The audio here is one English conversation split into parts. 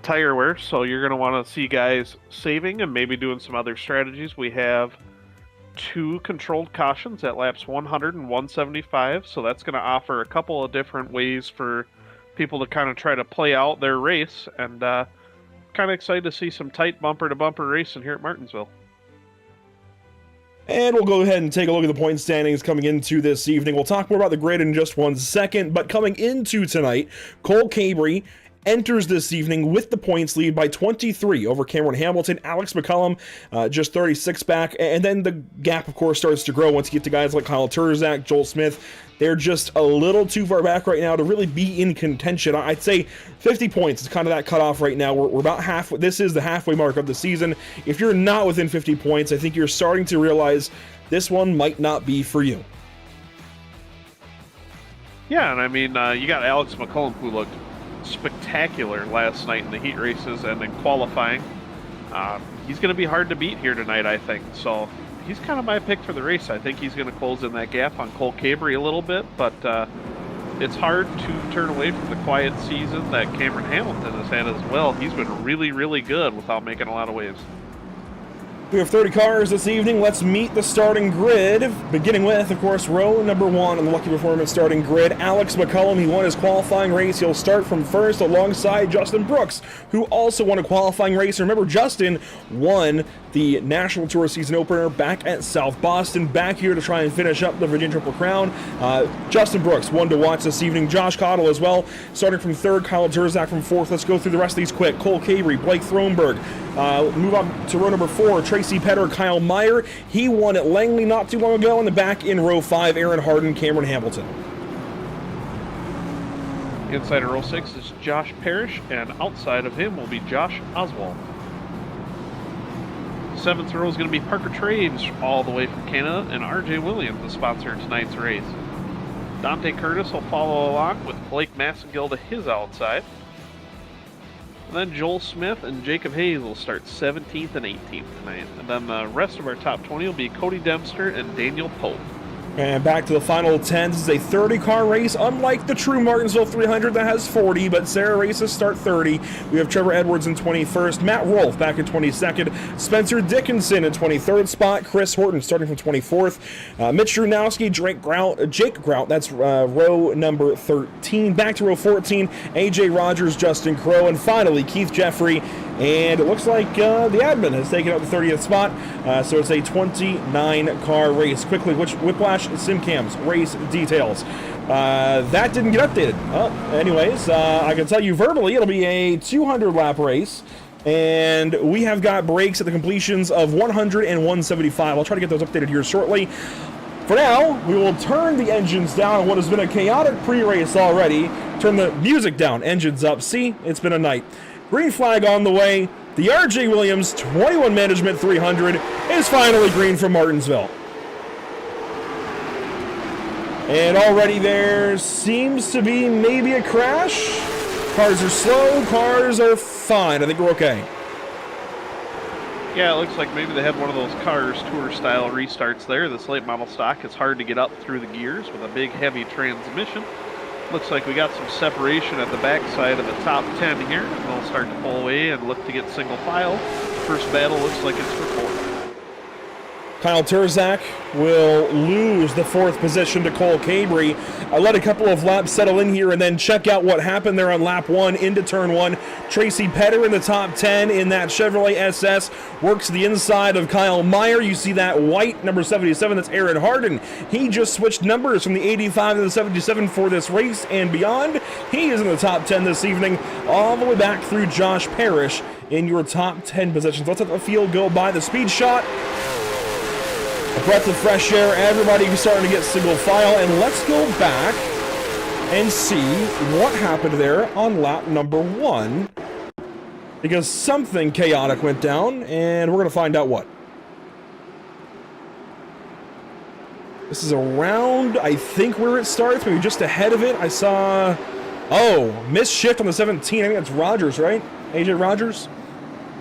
tire wear, so you're going to want to see guys saving and maybe doing some other strategies. We have 2 controlled cautions at laps 100 and 175, so that's going to offer a couple of different ways for people to kind of try to play out their race, and kind of excited to see some tight bumper-to-bumper racing here at Martinsville. And we'll go ahead and take a look at the point standings coming into this evening. We'll talk more about the grid in just one second, but coming into tonight, Cole Cabry enters this evening with the points lead by 23 over Cameron Hamilton. Alex McCullum just 36 back, and then the gap, of course, starts to grow once you get to guys like Kyle Turzak, Joel Smith. They're just a little too far back right now to really be in contention. I'd say 50 points is kind of that cutoff right now. We're about halfway. This is the halfway mark of the season. If you're not within 50 points, I think you're starting to realize this one might not be for you. Yeah, and I mean, you got Alex McCullum, who looked spectacular last night in the heat races and in qualifying. He's going to be hard to beat here tonight, I think. So he's kind of my pick for the race. I think he's going to close in that gap on Cole Cabry a little bit, but it's hard to turn away from the quiet season that Cameron Hamilton has had as well. He's been really, really good without making a lot of waves. We have 30 cars this evening. Let's meet the starting grid, beginning with, of course, row number 1 on the Lucky Performance starting grid. Alex McCullum, he won his qualifying race. He'll start from first alongside Justin Brooks, who also won a qualifying race. Remember, Justin won the National Tour season opener back at South Boston, back here to try and finish up the Virginia Triple Crown. Justin Brooks, one to watch this evening. Josh Cottle as well, starting from third. Kyle Turzak from fourth. Let's go through the rest of these quick. Cole Cabry, Blake Thronberg. Move on to row number 4. Tracy Petter, Kyle Meyer. He won at Langley not too long ago. In the back in row 5, Aaron Harden, Cameron Hamilton. Inside of row 6 is Josh Parrish, and outside of him will be Josh Oswald. 7th row is going to be Parker Traves, all the way from Canada, and RJ Williams, the sponsor of tonight's race. Dante Curtis will follow along with Blake Massengill to his outside. And then Joel Smith and Jacob Hayes will start 17th and 18th tonight. And then the rest of our top 20 will be Cody Dempster and Daniel Pope. And back to the final 10. This is a 30-car race, unlike the true Martinsville 300 that has 40, but SARA races start 30. We have Trevor Edwards in 21st, Matt Rolfe back in 22nd, Spencer Dickinson in 23rd spot, Chris Horton starting from 24th, Mitch Drunowski, Jake Grout, that's row number 13. Back to row 14, AJ Rogers, Justin Crow, and finally Keith Jeffrey. And it looks like the admin has taken out the 30th spot, so it's a 29-car race. Quickly, Whiplash SimCams race details. That didn't get updated. Anyways, I can tell you verbally it'll be a 200-lap race, and we have got breaks at the completions of 100 and 175. I'll try to get those updated here shortly. For now, we will turn the engines down on what has been a chaotic pre-race already. Turn the music down, engines up. See, it's been a night. Green flag on the way. The RJ Williams 21 Management 300 is finally green from Martinsville. And already there seems to be maybe a crash. Cars are slow, cars are fine. I think we're okay. Yeah, it looks like maybe they had one of those Cars Tour style restarts there. This late model stock, it's hard to get up through the gears with a big heavy transmission. Looks like we got some separation at the backside of the top 10 here. And they'll start to pull away and look to get single file. First battle looks like it's for 4. Kyle Turzak will lose the 4th position to Cole Cabry. I let a couple of laps settle in here and then check out what happened there on lap 1 into turn 1. Tracy Petter in the top 10 in that Chevrolet SS works the inside of Kyle Meyer. You see that white number 77, that's Aaron Harden. He just switched numbers from the 85 to the 77 for this race and beyond. He is in the top 10 this evening, all the way back through Josh Parrish in your top 10 positions. Let's let the field go by. The speed shot, a breath of fresh air, everybody starting to get single file, and let's go back and see what happened there on lap number 1, because something chaotic went down, and we're going to find out what. This is around, I think, where it starts, maybe just ahead of it. I saw, missed shift on the 17. I think that's Rogers, right? AJ Rogers?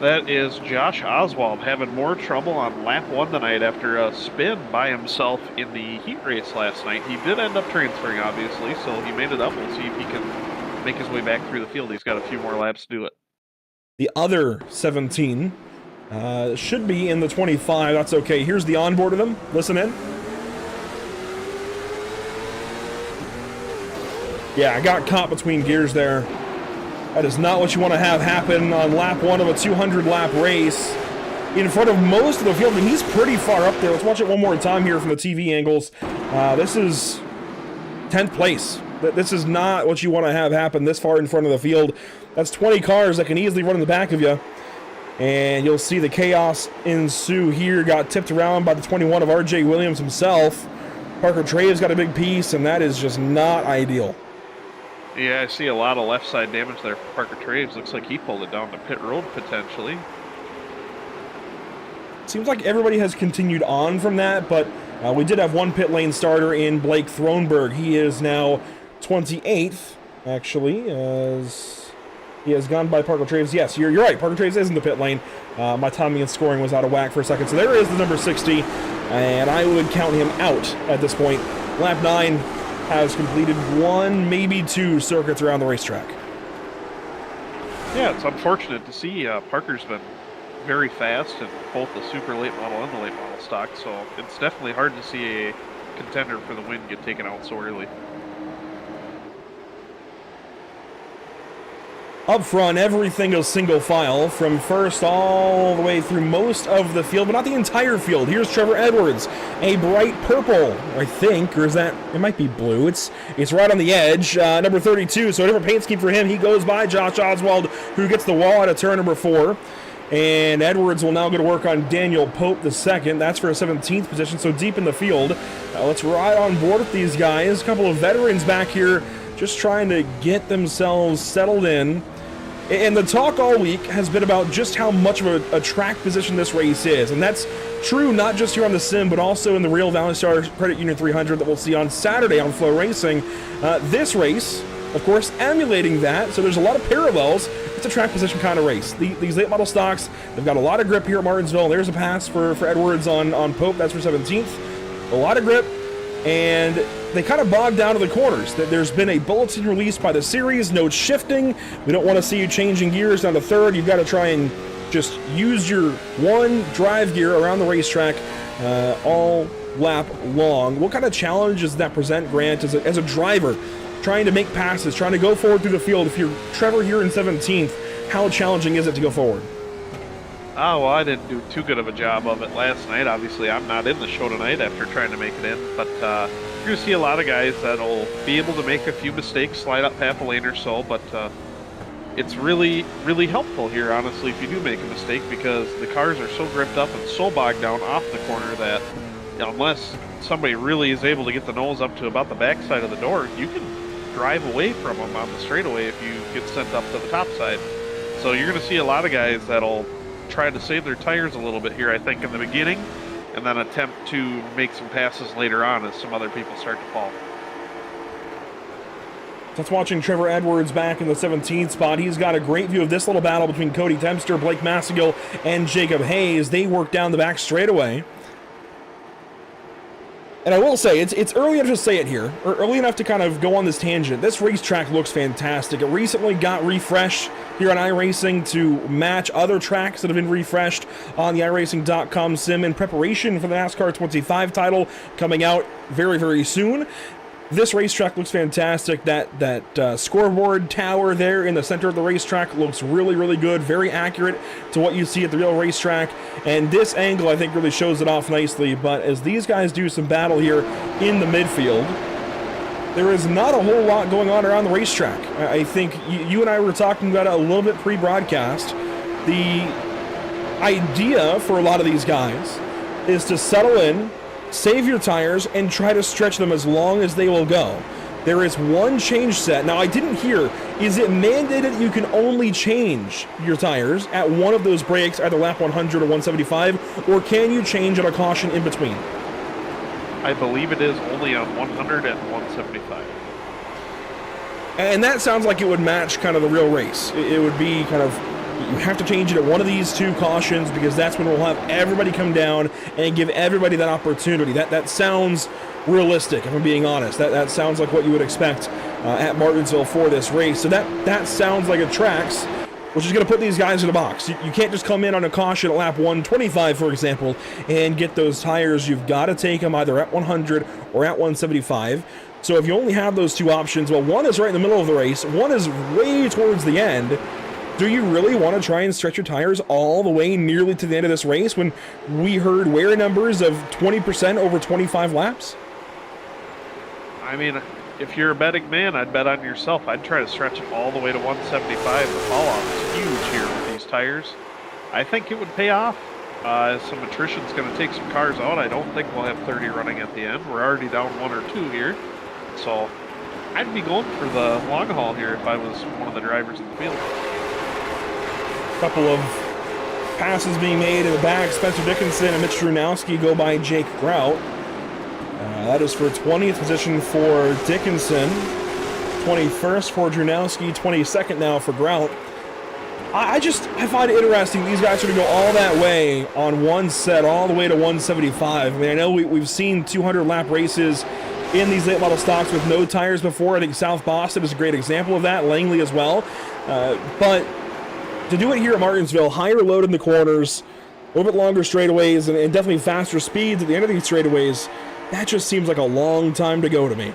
That is Josh Oswald having more trouble on lap 1 tonight after a spin by himself in the heat race last night. He did end up transferring, obviously, so he made it up. We'll see if he can make his way back through the field. He's got a few more laps to do it. The other 17 should be in the 25. That's okay. Here's the onboard of them. Listen in. Yeah, I got caught between gears there. That is not what you want to have happen on lap 1 of a 200-lap race. In front of most of the field, and he's pretty far up there. Let's watch it one more time here from the TV angles. This is 10th place. This is not what you want to have happen this far in front of the field. That's 20 cars that can easily run in the back of you. And you'll see the chaos ensue here. Got tipped around by the 21 of RJ Williams himself. Parker Traves got a big piece, and that is just not ideal. Yeah, I see a lot of left side damage there for Parker Traves. Looks like he pulled it down to pit road potentially. Seems like everybody has continued on from that, but we did have one pit lane starter in Blake Thronberg. He is now 28th, actually, as he has gone by Parker Traves. Yes, you're right. Parker Traves is in the pit lane. My timing and scoring was out of whack for a second. So there is the number 60, and I would count him out at this point. Lap 9 has completed 1, maybe 2 circuits around the racetrack. Yeah, it's unfortunate to see Parker's been very fast in both the super late model and the late model stock, so it's definitely hard to see a contender for the win get taken out so early. Up front, everything goes single file from first all the way through most of the field, but not the entire field. Here's Trevor Edwards, a bright purple, I think, or is that, it might be blue. It's right on the edge, number 32, so a different paint scheme for him. He goes by Josh Oswald, who gets the wall out of turn number 4. And Edwards will now go to work on Daniel Pope the second. That's for a 17th position, so deep in the field. Let's ride on board with these guys. A couple of veterans back here just trying to get themselves settled in. And the talk all week has been about just how much of a track position this race is. And that's true not just here on the sim, but also in the Real Valley Star Credit Union 300 that we'll see on Saturday on Flow Racing. This race, of course, emulating that. So there's a lot of parallels. It's a track position kind of race. These late model stocks, they've got a lot of grip here at Martinsville. There's a pass for Edwards on Pope. That's for 17th. A lot of grip, and they kind of bog down to the corners. There's been a bulletin released by the series, no shifting. We don't want to see you changing gears down to third. You've got to try and just use your one drive gear around the racetrack all lap long. What kind of challenges does that present, Grant, as a driver? Trying to make passes, trying to go forward through the field. If you're Trevor here in 17th, how challenging is it to go forward? Oh, well, I didn't do too good of a job of it last night. Obviously, I'm not in the show tonight after trying to make it in, but you're going to see a lot of guys that'll be able to make a few mistakes, slide up half a lane or so, but it's really, really helpful here, honestly, if you do make a mistake, because the cars are so gripped up and so bogged down off the corner that, you know, unless somebody really is able to get the nose up to about the backside of the door, you can drive away from them on the straightaway if you get sent up to the top side. So you're going to see a lot of guys that'll try to save their tires a little bit here, I think, in the beginning, and then attempt to make some passes later on as some other people start to fall. That's watching Trevor Edwards back in the 17th spot. He's got a great view of this little battle between Cody Tempster, Blake Massagill, and Jacob Hayes. They work down the back straightaway. And I will say, it's early enough to say it here, or early enough to kind of go on this tangent. This racetrack looks fantastic. It recently got refreshed here on iRacing to match other tracks that have been refreshed on the iRacing.com sim in preparation for the NASCAR 25 title coming out very, very soon. This racetrack looks fantastic. That scoreboard tower there in the center of the racetrack looks really, really good. Very accurate to what you see at the real racetrack. And this angle, I think, really shows it off nicely. But as these guys do some battle here in the midfield, there is not a whole lot going on around the racetrack. I think you and I were talking about it a little bit pre-broadcast. The idea for a lot of these guys is to settle in, save your tires, and try to stretch them as long as they will go. There is one change set. Now, I didn't hear, is it mandated you can only change your tires at one of those breaks, either lap 100 or 175, or can you change at a caution in between? I believe it is only on 100 and 175. And that sounds like it would match kind of the real race. It would be kind of, you have to change it at one of these two cautions, because that's when we'll have everybody come down and give everybody that opportunity. That sounds realistic, if I'm being honest. That sounds like what you would expect at Martinsville for this race. So that sounds like it tracks which is going to put these guys in a box. You can't just come in on a caution at lap 125, for example, and get those tires. You've got to take them either at 100 or at 175. So if you only have those two options, well, one is right in the middle of the race, one is way towards the end. Do you really want to try and stretch your tires all the way nearly to the end of this race when we heard wear numbers of 20% over 25 laps? I mean, if you're a betting man, I'd bet on yourself. I'd try to stretch it all the way to 175. The fall-off is huge here with these tires. I think it would pay off. Some attrition's going to take some cars out. I don't think we'll have 30 running at the end. We're already down 1 or 2 here. So I'd be going for the long haul here if I was one of the drivers in the field. Couple of passes being made in the back. Spencer Dickinson and Mitch Drunowski go by Jake Grout. That is for 20th position for Dickinson, 21st for Drunowski, 22nd now for Grout. I find it interesting these guys are going to go all that way on one set, all the way to 175. I mean, I know we've seen 200-lap races in these late model stocks with no tires before. I think South Boston is a great example of that, Langley as well. But to do it here at Martinsville, higher load in the corners, a little bit longer straightaways, and definitely faster speeds at the end of these straightaways, that just seems like a long time to go to me.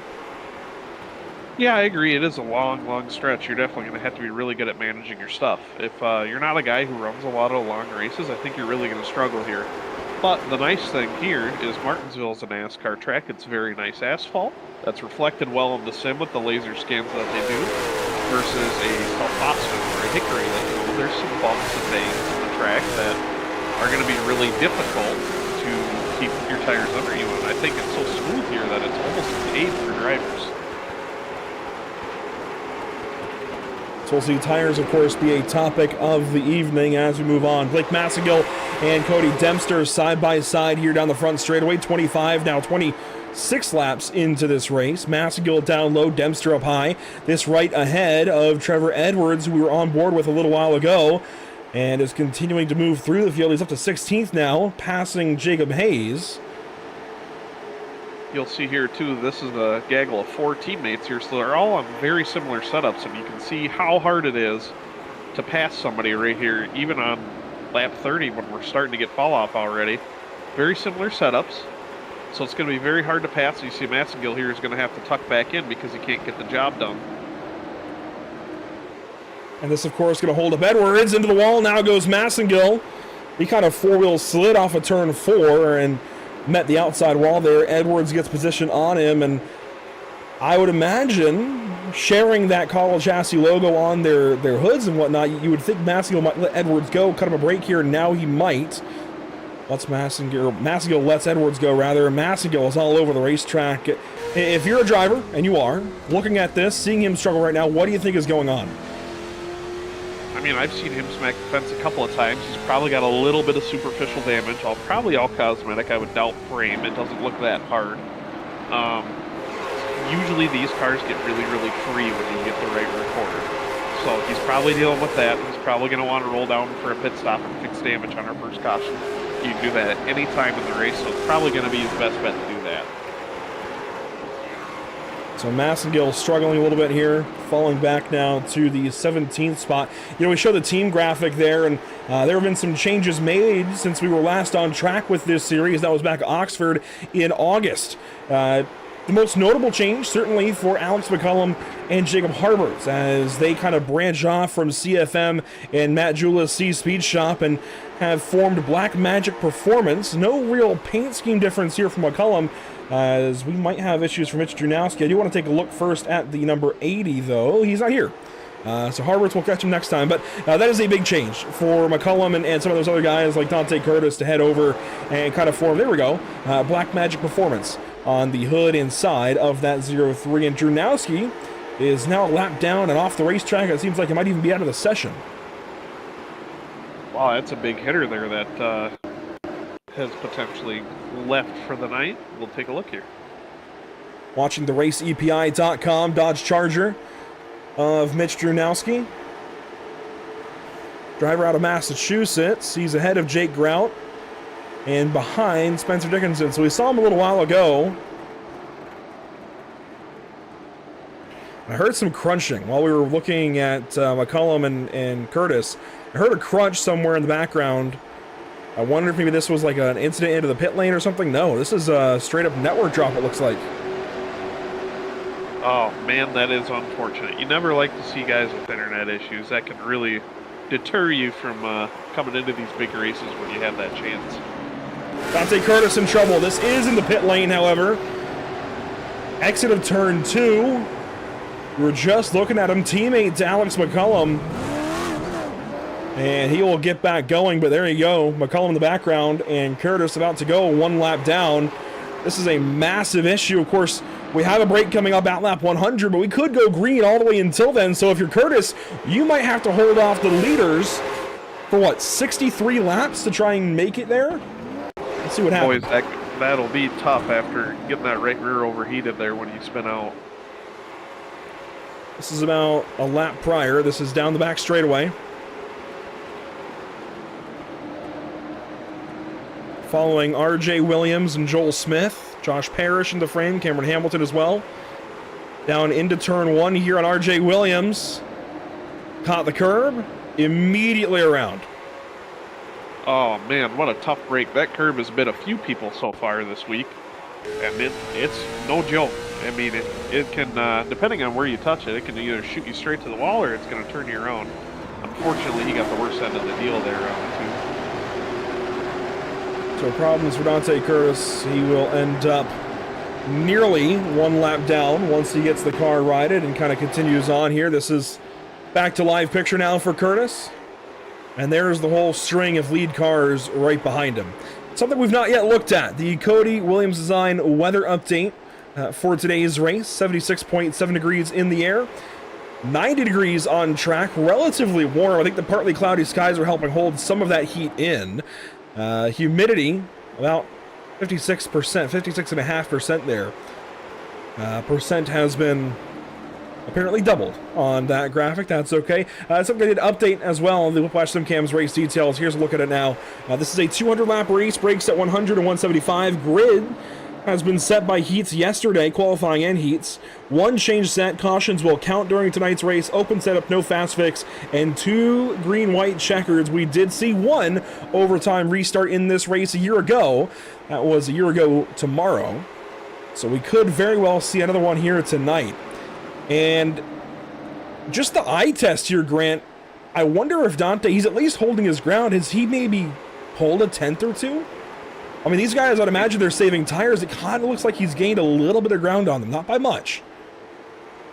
Yeah, I agree. It is a long, long stretch. You're definitely going to have to be really good at managing your stuff. If you're not a guy who runs a lot of long races, I think you're really going to struggle here. But the nice thing here is Martinsville is a NASCAR track. It's very nice asphalt. That's reflected well in the sim with the laser scans that they do, versus a South Boston or a Hickory. That, there's some bumps and things in the track that are going to be really difficult to keep your tires under you. And I think it's so smooth here that it's almost an aid for drivers. So we'll see tires, of course, be a topic of the evening as we move on. Blake Massengill and Cody Dempster side by side here down the front straightaway. 25, now 26 laps into this race. Massengill down low, Dempster up high. This right ahead of Trevor Edwards, who we were on board with a little while ago, and is continuing to move through the field. He's up to 16th now, passing Jacob Hayes. You'll see here, too, this is a gaggle of 4 teammates here, so they're all on very similar setups, and you can see how hard it is to pass somebody right here, even on lap 30 when we're starting to get fall-off already. Very similar setups, so it's going to be very hard to pass. You see Massengill here is going to have to tuck back in because he can't get the job done. And this, of course, going to hold up Edwards into the wall. Now goes Massengill. He kind of four-wheel slid off of turn 4 and met the outside wall there. Edwards gets position on him, and I would imagine sharing that College Chassis logo on their hoods and whatnot, you would think Massengill might let Edwards go, cut him a break here, and now he might. Massengill lets Edwards go, rather. Massengill is all over the racetrack. If you're a driver, and you are, looking at this, seeing him struggle right now, what do you think is going on? I mean, I've seen him smack the fence a couple of times. He's probably got a little bit of superficial damage. Probably all cosmetic. I would doubt frame. It doesn't look that hard. Usually these cars get really, really free when you get the right recorder. So he's probably dealing with that. He's probably going to want to roll down for a pit stop and fix damage on our first caution. You can do that at any time in the race, so it's probably going to be his best bet to do that. So Massengill struggling a little bit here, falling back now to the 17th spot. You know, we show the team graphic there, and there have been some changes made since we were last on track with this series. That was back at Oxford in August. The most notable change, certainly, for Alex McCullum and Jacob Harbert, as they kind of branch off from CFM and Matt Jula's C Speed Shop and have formed Black Magic Performance. No real paint scheme difference here from McCullum, as we might have issues for Mitch Drunowski. I do want to take a look first at the number 80, though. He's not here. So Harberts will catch him next time. But that is a big change for McCullum and some of those other guys like Dante Curtis to head over and kind of form, there we go, Black Magic Performance on the hood inside of that 03. And Drunowski is now a lap down and off the racetrack. It seems like he might even be out of the session. Wow, that's a big hitter there that has potentially left for the night. We'll take a look here. Watching the RaceEPI.com Dodge Charger of Mitch Drunowski. Driver out of Massachusetts. He's ahead of Jake Grout and behind Spencer Dickinson. So we saw him a little while ago. I heard some crunching while we were looking at McCullum and Curtis. I heard a crunch somewhere in the background. I wonder if maybe this was like an incident into the pit lane or something. No, this is a straight up network drop, it looks like. Oh, man, that is unfortunate. You never like to see guys with internet issues. That can really deter you from coming into these big races when you have that chance. Dante Curtis in trouble. This is in the pit lane, however. Exit of turn 2. We were just looking at him. Teammate to Alex McCullum. And he will get back going, but there you go. McCullum in the background, and Curtis about to go 1 lap down. This is a massive issue. Of course, we have a break coming up at lap 100, but we could go green all the way until then. So if you're Curtis, you might have to hold off the leaders for, what, 63 laps to try and make it there? Let's see what happens. Boys, that'll be tough after getting that right rear overheated there when you spin out. This is about a lap prior. This is down the back straightaway. Following RJ Williams and Joel Smith. Josh Parrish in the frame. Cameron Hamilton as well. Down into turn 1 here on RJ Williams. Caught the curb. Immediately around. Oh, man, what a tough break. That curb has bit a few people so far this week. And it's no joke. I mean, it can, depending on where you touch it, it can either shoot you straight to the wall or it's going to turn you around. Unfortunately, he got the worst end of the deal there on So problems for Dante Curtis. He will end up nearly 1 lap down once he gets the car righted and kind of continues on here. This is back to live picture now for Curtis. And there's the whole string of lead cars right behind him. Something we've not yet looked at. The Cody Williams Design weather update for today's race. 76.7 degrees in the air. 90 degrees on track. Relatively warm. I think the partly cloudy skies are helping hold some of that heat in. Humidity, about 56%, 56.5% there. Percent has been apparently doubled on that graphic. That's okay. Something I did update as well on the Whiplash SimCam's race details. Here's a look at it now. This is a 200-lap race. Brakes at 100 and 175. Grid has been set by heats yesterday, qualifying and heats. 1 change set. Cautions will count during tonight's race. Open setup, no fast fix, and 2 green-white checkers. We did see 1 overtime restart in this race a year ago. That was a year ago tomorrow. So we could very well see another one here tonight. And just the eye test here, Grant, I wonder if Dante, he's at least holding his ground. Has he maybe pulled a tenth or two? I mean, these guys, I'd imagine they're saving tires. It kind of looks like he's gained a little bit of ground on them, not by much.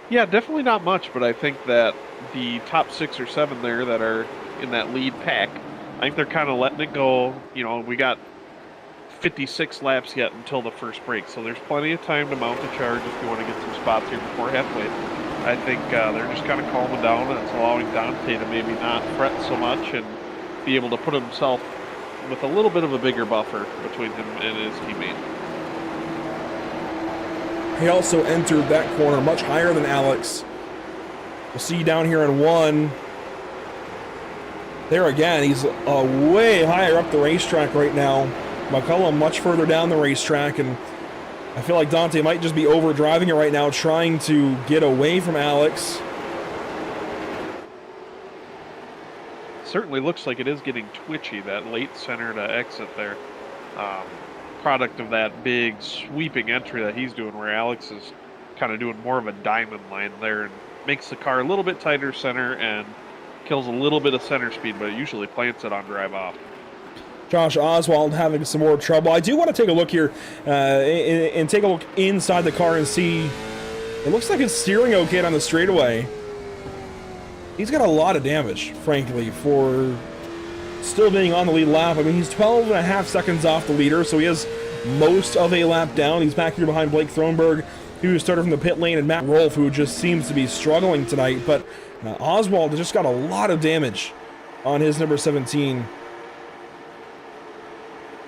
Yeah, definitely not much, but I think that the top 6 or 7 there that are in that lead pack, I think they're kind of letting it go. You know, we got 56 laps yet until the first break, so there's plenty of time to mount a charge if you want to get some spots here before halfway. I think they're just kind of calming down, and it's allowing Dante to maybe not fret so much and be able to put himself with a little bit of a bigger buffer between him and his teammate. He also entered that corner much higher than Alex. We'll see down here in 1. There again, he's way higher up the racetrack right now. McCullum much further down the racetrack, and I feel like Dante might just be overdriving it right now, trying to get away from Alex. Certainly looks like it is getting twitchy, that late center to exit there. Product of that big sweeping entry that he's doing, where Alex is kind of doing more of a diamond line there and makes the car a little bit tighter center and kills a little bit of center speed, but it usually plants it on drive off. Josh Oswald having some more trouble. I do want to take a look here and take a look inside the car and see. It looks like it's steering okay on the straightaway. He's got a lot of damage, frankly, for still being on the lead lap. I mean, he's 12.5 seconds off the leader, so he has most of a lap down. He's back here behind Blake Thronberg, who started from the pit lane, and Matt Rolfe, who just seems to be struggling tonight. But Oswald has just got a lot of damage on his number 17.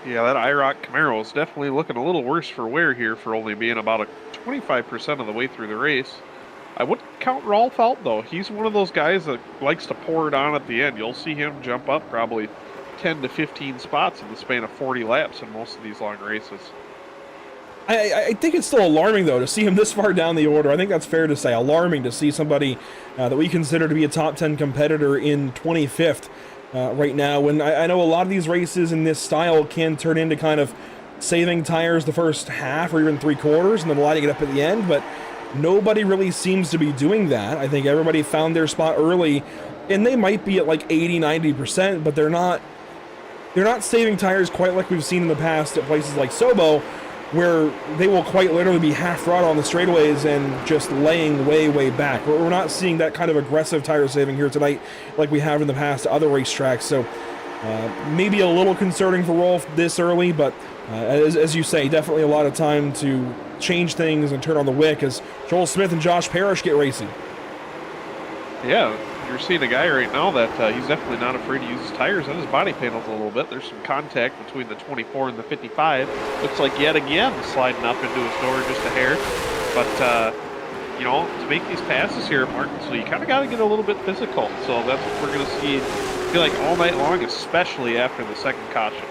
Yeah, that IROC Camaro is definitely looking a little worse for wear here for only being about 25% of the way through the race. I wouldn't count Rolfe out, though. He's one of those guys that likes to pour it on at the end. You'll see him jump up probably 10 to 15 spots in the span of 40 laps in most of these long races. I think it's still alarming, though, to see him this far down the order. I think that's fair to say. Alarming to see somebody that we consider to be a top 10 competitor in 25th right now. When I know a lot of these races in this style can turn into kind of saving tires the first half or even 3/4 and then lighting it up at the end, but nobody really seems to be doing that. I think everybody found their spot early, and they might be at like 80-90%, but they're not saving tires quite like we've seen in the past at places like Sobo, where they will quite literally be half throttle on the straightaways and just laying way back. We're not seeing that kind of aggressive tire saving here tonight like we have in the past at other racetracks. So maybe a little concerning for Rolf this early, but as you say, definitely a lot of time to change things and turn on the wick as Joel Smith and Josh Parrish get racing. Yeah, you're seeing a guy right now that he's definitely not afraid to use his tires on his body panels a little bit. There's some contact between the 24 and the 55. Looks like yet again sliding up into his door just a hair. But, you know, to make these passes here at Martinsville, you kind of got to get a little bit physical. So that's what we're going to see, I feel like, all night long, especially after the second caution.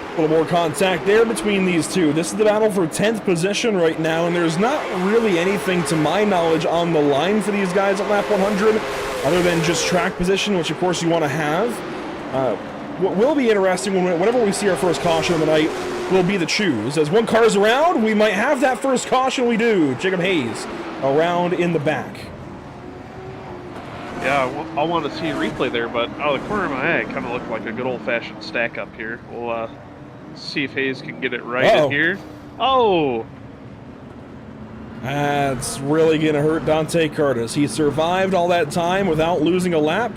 A little more contact there between these two. This is the battle for 10th position right now, and there's not really anything, to my knowledge, on the line for these guys at lap 100, other than just track position, which of course you want to have. What will be interesting whenever we see our first caution of the night will be the choose. As one car's around, we might have that first caution. We do. Jacob Hayes around in the back. Yeah, I want to see a replay there, but out of the corner of my eye, it kind of looked like a good old-fashioned stack up here. We'll see if Hayes can get it right in here. Oh! That's really going to hurt Dante Curtis. He survived all that time without losing a lap,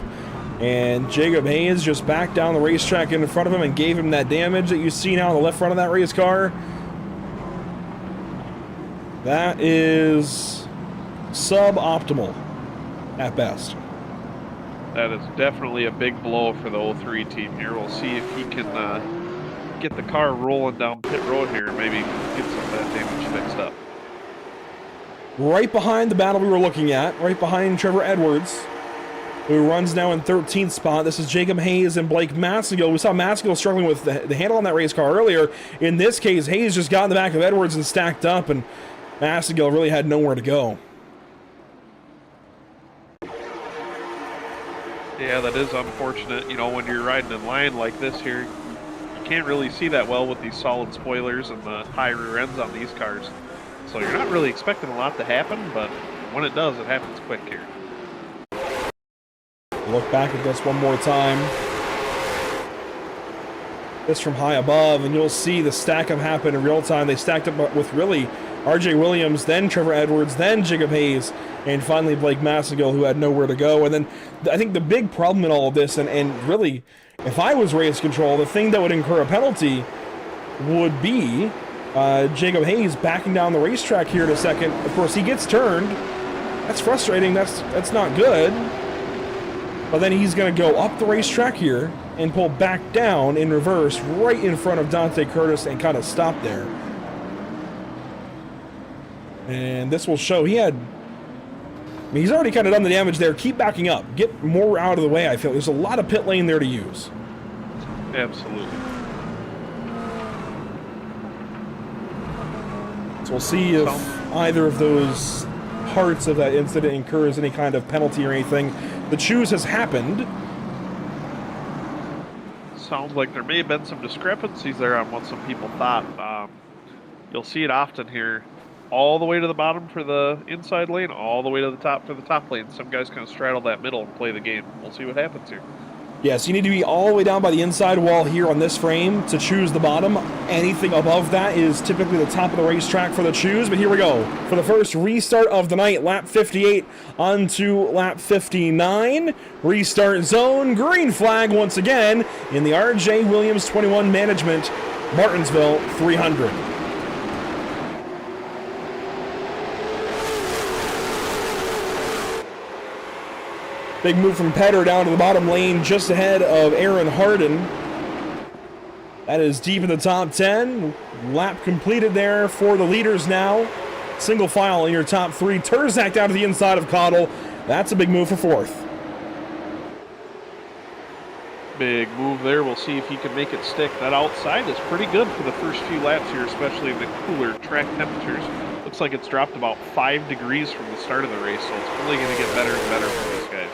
and Jacob Hayes just backed down the racetrack in front of him and gave him that damage that you see now on the left front of that race car. That is suboptimal at best. That is definitely a big blow for the 03 team here. We'll see if he can get the car rolling down pit road here and maybe get some of that damage fixed up. Right behind the battle we were looking at, right behind Trevor Edwards, who runs now in 13th spot. This is Jacob Hayes and Blake Massigill. We saw Massigill struggling with the handle on that race car earlier. In this case, Hayes just got in the back of Edwards and stacked up, and Massigill really had nowhere to go. Yeah, that is unfortunate. You know, when you're riding in line like this here, can't really see that well with these solid spoilers and the high rear ends on these cars. So you're not really expecting a lot to happen, but when it does, it happens quick here. Look back at this one more time. This from high above, and you'll see the stack up happen in real time. They stacked up with really RJ Williams, then Trevor Edwards, then Jacob Hayes, and finally Blake Massigill, who had nowhere to go. And then I think the big problem in all of this, and really, if I was race control, the thing that would incur a penalty would be Jacob Hayes backing down the racetrack here in a second. Of course, he gets turned. That's frustrating. That's not good. But then he's going to go up the racetrack here and pull back down in reverse right in front of Dante Curtis and kind of stop there. And this will show he's already kind of done the damage there. Keep backing up. Get more out of the way, I feel. There's a lot of pit lane there to use. Absolutely. So we'll see if either of those parts of that incident incurs any kind of penalty or anything. The choose has happened. Sounds like there may have been some discrepancies there on what some people thought. You'll see it often here. All the way to the bottom for the inside lane, all the way to the top for the top lane. Some guys kind of straddle that middle and play the game. We'll see what happens here. Yes, you need to be all the way down by the inside wall here on this frame to choose the bottom. Anything above that is typically the top of the racetrack for the choose, but here we go. For the first restart of the night, lap 58 onto lap 59. Restart zone, green flag once again in the RJ Williams 21 Management Martinsville 300. Big move from Petter down to the bottom lane just ahead of Aaron Harden. That is deep in the top 10. Lap completed there for the leaders now. Single file in your top three. Turzak down to the inside of Cottle. That's a big move for fourth. Big move there. We'll see if he can make it stick. That outside is pretty good for the first few laps here, especially in the cooler track temperatures. Looks like it's dropped about 5 degrees from the start of the race, so it's only going to get better and better for these guys.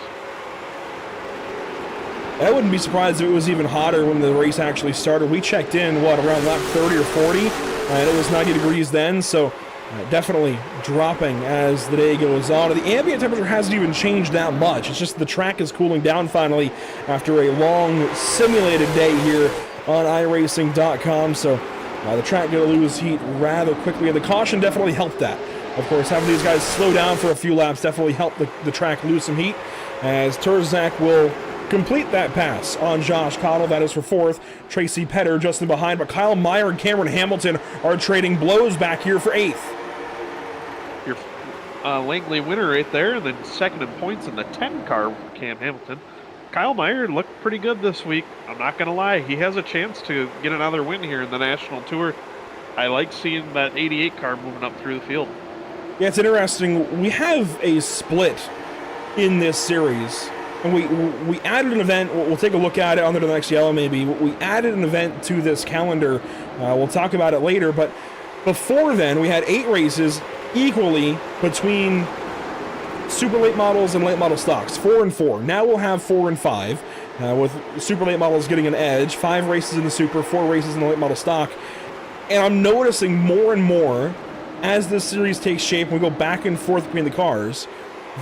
I wouldn't be surprised if it was even hotter when the race actually started. We checked in, what, around lap 30 or 40, and it was 90 degrees then, so definitely dropping as the day goes on. The ambient temperature hasn't even changed that much. It's just the track is cooling down finally after a long simulated day here on iRacing.com, so the track going to lose heat rather quickly, and the caution definitely helped that. Of course, having these guys slow down for a few laps definitely helped the track lose some heat, as Turzak will complete that pass on Josh Cottle. That is for fourth. Tracy Petter just in behind, but Kyle Meyer and Cameron Hamilton are trading blows back here for eighth. Your Langley winner right there, and then second in points in the 10 car, Cam Hamilton. Kyle Meyer looked pretty good this week. I'm not going to lie. He has a chance to get another win here in the National Tour. I like seeing that 88 car moving up through the field. Yeah, it's interesting. We have a split in this series. And we added an event. We'll take a look at it under the next yellow maybe. We added an event to this calendar. We'll talk about it later. But before then, we had 8 races equally between super late models and late model stocks, 4 and 4. Now we'll have 4 and 5, with super late models getting an edge. 5 races in the super, 4 races in the late model stock. And I'm noticing more and more as this series takes shape and we go back and forth between the cars,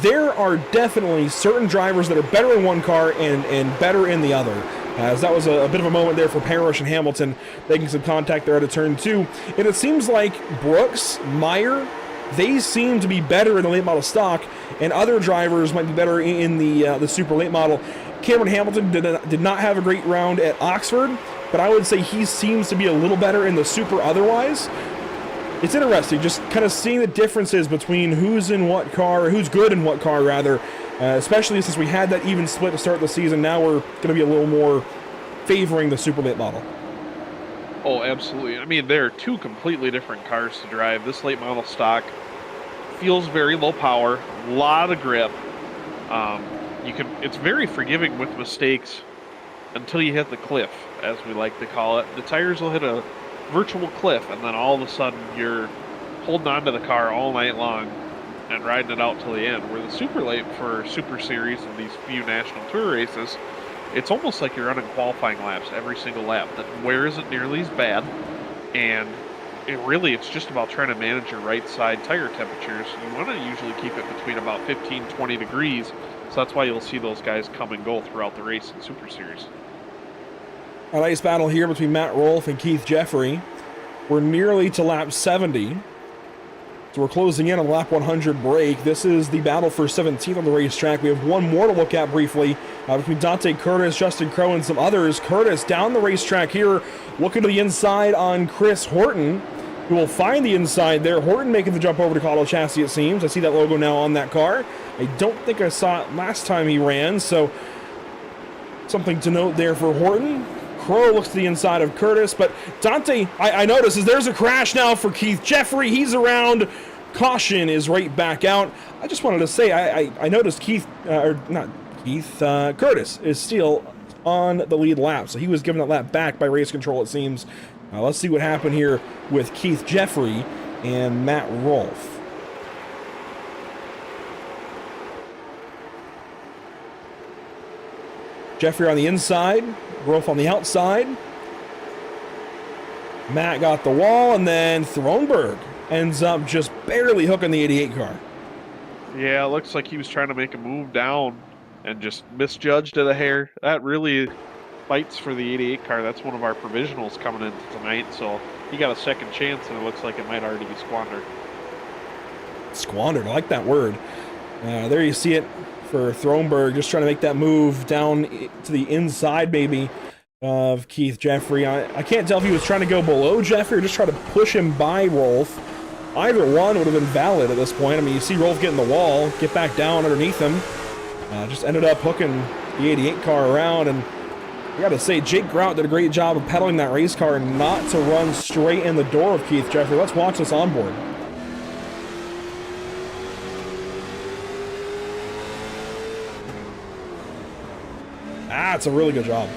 there are definitely certain drivers that are better in one car and better in the other. As that was a bit of a moment there for Parrish and Hamilton making some contact there at a turn 2. And it seems like Brooks, Meyer, they seem to be better in the late model stock, and other drivers might be better in the super late model. Cameron Hamilton did not have a great round at Oxford, but I would say he seems to be a little better in the super otherwise. It's interesting just kind of seeing the differences between who's in what car, or who's good in what car rather, especially since we had that even split to start the season. Now we're going to be a little more favoring the super late model. Oh, absolutely. I mean, they're 2 completely different cars to drive. This late model stock feels very low power, a lot of grip. It's very forgiving with mistakes until you hit the cliff, as we like to call it. The tires will hit a virtual cliff, and then all of a sudden you're holding on to the car all night long and riding it out till the end. Where the super late for Super Series and these few National Tour races, it's almost like you're running qualifying laps every single lap. The wear isn't nearly as bad, and it's just about trying to manage your right side tire temperatures. You want to usually keep it between about 15-20 degrees, so that's why you'll see those guys come and go throughout the race in Super Series. A nice battle here between Matt Rolfe and Keith Jeffrey. We're nearly to lap 70. So we're closing in on lap 100 break. This is the battle for 17th on the racetrack. We have one more to look at briefly between Dante Curtis, Justin Crow, and some others. Curtis down the racetrack here, looking to the inside on Chris Horton, who will find the inside there. Horton making the jump over to Cottle Chassis, it seems. I see that logo now on that car. I don't think I saw it last time he ran, so something to note there for Horton. Crow looks to the inside of Curtis, but Dante, I notice, there's a crash now for Keith Jeffrey. He's around. Caution is right back out. I just wanted to say, I noticed Curtis is still on the lead lap, so he was given that lap back by race control, it seems. Let's see what happened here with Keith Jeffrey and Matt Rolfe. Jeffrey on the inside, Rolfe on the outside. Matt got the wall, and then Thronberg ends up just barely hooking the 88 car. Yeah, it looks like he was trying to make a move down and just misjudged it a hair. That really fights for the 88 car. That's one of our provisionals coming into tonight, so he got a second chance, and it looks like it might already be squandered. Squandered, I like that word. There you see it for Thronberg, just trying to make that move down to the inside, maybe, of Keith Jeffrey. I can't tell if he was trying to go below Jeffrey or just try to push him by Rolfe. Either one would have been valid at this point. I mean, you see Rolfe get in the wall, get back down underneath him. Just ended up hooking the 88 car around, and I gotta say, Jake Grout did a great job of pedaling that race car not to run straight in the door of Keith Jeffrey. Let's watch this onboard. That's a really good job.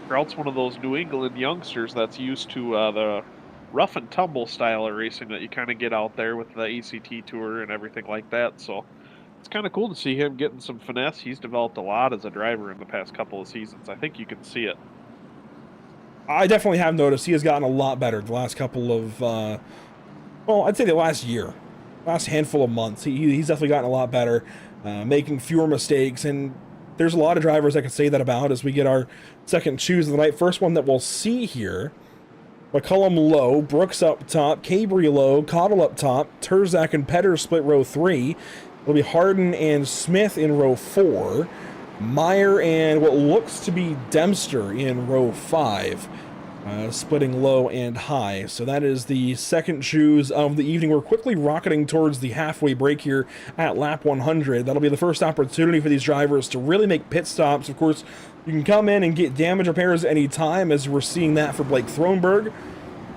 Grout's one of those New England youngsters that's used to the rough and tumble style of racing that you kind of get out there with the ACT Tour and everything like that. So it's kind of cool to see him getting some finesse. He's developed a lot as a driver in the past couple of seasons. I think you can see it. I definitely have noticed he has gotten a lot better the last couple of, well, I'd say the last year, last handful of months. He's definitely gotten a lot better, making fewer mistakes, and there's a lot of drivers I could say that about as we get our second choose of the night. First one that we'll see here, McCullum low, Brooks up top, Cabry low, Cottle up top, Terzak and Petter split row 3. It'll be Harden and Smith in row 4. Meyer and what looks to be Dempster in row 5, splitting low and high. So that is the second choose of the evening. We're quickly rocketing towards the halfway break here at lap 100. That'll be the first opportunity for these drivers to really make pit stops. Of course, you can come in and get damage repairs at any time, as we're seeing that for Blake Thronberg.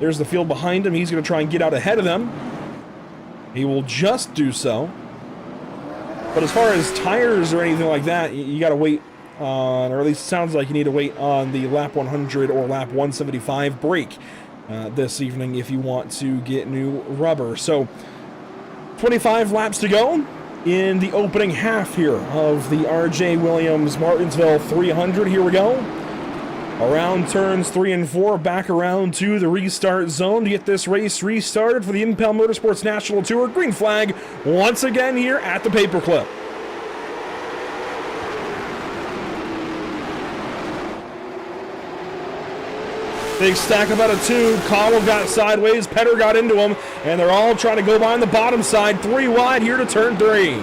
There's the field behind him. He's going to try and get out ahead of them. He will just do so. But as far as tires or anything like that, you got to wait on, or at least it sounds like you need to wait on the lap 100 or lap 175 break this evening if you want to get new rubber. So 25 laps to go in the opening half here of the RJ Williams Martinsville 300. Here we go. Around turns 3 and 4, back around to the restart zone to get this race restarted for the Impel Motorsports National Tour. Green flag once again here at the paperclip. Big stack about a 2. Cottle got sideways, Petter got into him, and they're all trying to go by on the bottom side. 3 wide here to turn 3.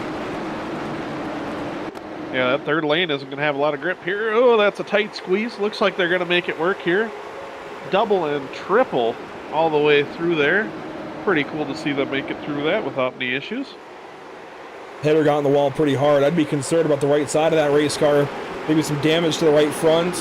Yeah, that third lane isn't going to have a lot of grip here. Oh, that's a tight squeeze. Looks like they're going to make it work here. Double and triple all the way through there. Pretty cool to see them make it through that without any issues. Header got on the wall pretty hard. I'd be concerned about the right side of that race car. Maybe some damage to the right front.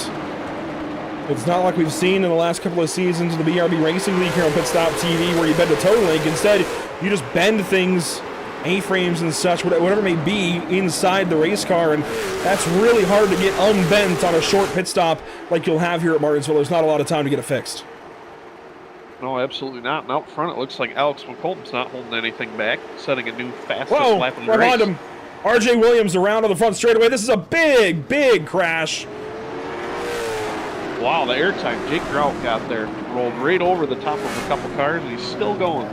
It's not like we've seen in the last couple of seasons of the BRB Racing League here on Pit Stop TV where you bend a toe link. Instead, you just bend things, A-frames and such, whatever it may be, inside the race car, and that's really hard to get unbent on a short pit stop like you'll have here at Martinsville. There's not a lot of time to get it fixed. No, absolutely not. And out front, it looks like Alex McCollum's not holding anything back, setting a new fastest lap in the race. Right behind him. RJ Williams around on the front straightaway. This is a big, big crash. Wow, the airtime Jake Grout got there. Rolled right over the top of a couple cars, and he's still going.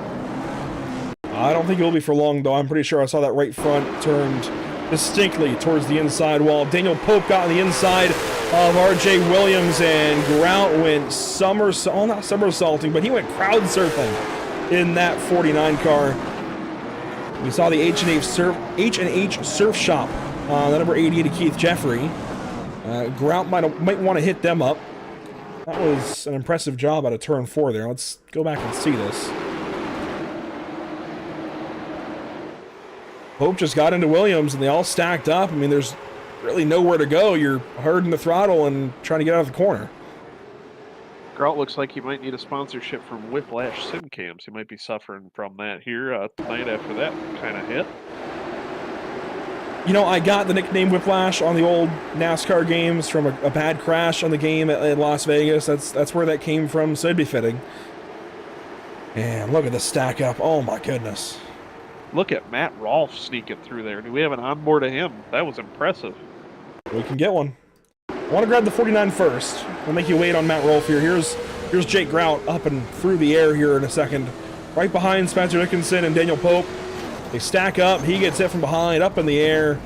I don't think it will be for long, though. I'm pretty sure I saw that right front turned distinctly towards the inside wall. Daniel Pope got on the inside of RJ Williams, and Grout went not somersaulting, but he went crowd surfing in that 49 car. We saw the H&H Surf Shop, the number 88 of Keith Jeffrey. Grout might want to hit them up. That was an impressive job out of turn 4 there. Let's go back and see this. Pope just got into Williams, and they all stacked up. I mean, there's really nowhere to go. You're hard in the throttle and trying to get out of the corner. Grout looks like he might need a sponsorship from Whiplash Sim Cams. He might be suffering from that here tonight after that kind of hit. You know, I got the nickname Whiplash on the old NASCAR games from a bad crash on the game at Las Vegas. That's where that came from, so it'd be fitting. And look at the stack up. Oh, my goodness. Look at Matt Rolfe sneaking through there. Do we have an onboard of him? That was impressive. We can get one. I want to grab the 49 first. We'll make you wait on Matt Rolfe here. Here's Jake Grout up and through the air here in a second. Right behind Spencer Dickinson and Daniel Pope. They stack up. He gets hit from behind, up in the air.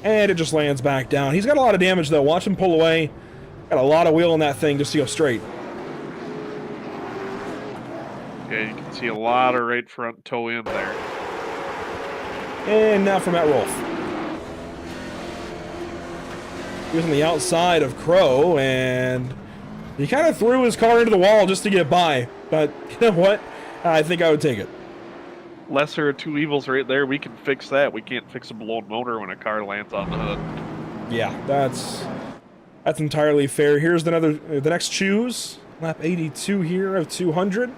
And it just lands back down. He's got a lot of damage, though. Watch him pull away. Got a lot of wheel in that thing just to go straight. Yeah, you can see a lot of right front toe in there. And now for Matt Rolfe. He was on the outside of Crow, and he kind of threw his car into the wall just to get by. But you know what? I think I would take it. Lesser of two evils right there. We can fix that. We can't fix a blown motor when a car lands on the hood. Yeah, that's entirely fair. Here's the next choose. Lap 82 here of 200.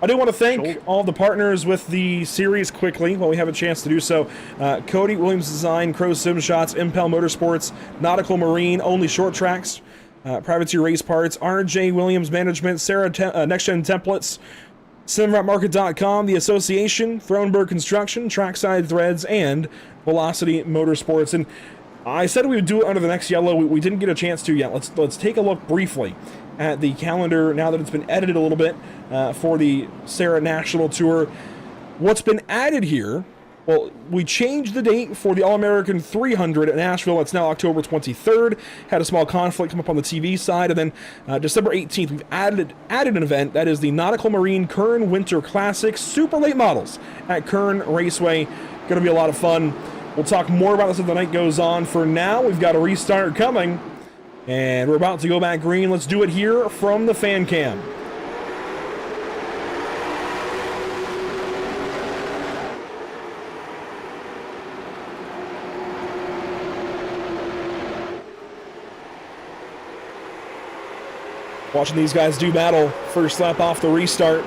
I do want to thank all the partners with the series quickly while we have a chance to do so. Cody, Williams Design, Crow Sim Shots, Impel Motorsports, Nautical Marine, Only Short Tracks, Privateer Race Parts, RJ Williams Management, SARA Next Gen Templates, CinemaRatMarket.com, The Association, Thronberg Construction, Trackside Threads, and Velocity Motorsports. And I said we would do it under the next yellow. We didn't get a chance to yet. Let's take a look briefly at the calendar now that it's been edited a little bit for the SARA National Tour. What's been added here, well, we changed the date for the All-American 300 at Nashville. It's now October 23rd. Had a small conflict come up on the TV side. And then December 18th, we've added an event. That is the Nautical Marine Kern Winter Classic Super Late Models at Kern Raceway. Going to be a lot of fun. We'll talk more about this as the night goes on. For now, we've got a restart coming. And we're about to go back green. Let's do it here from the fan cam. Watching these guys do battle. First lap off the restart.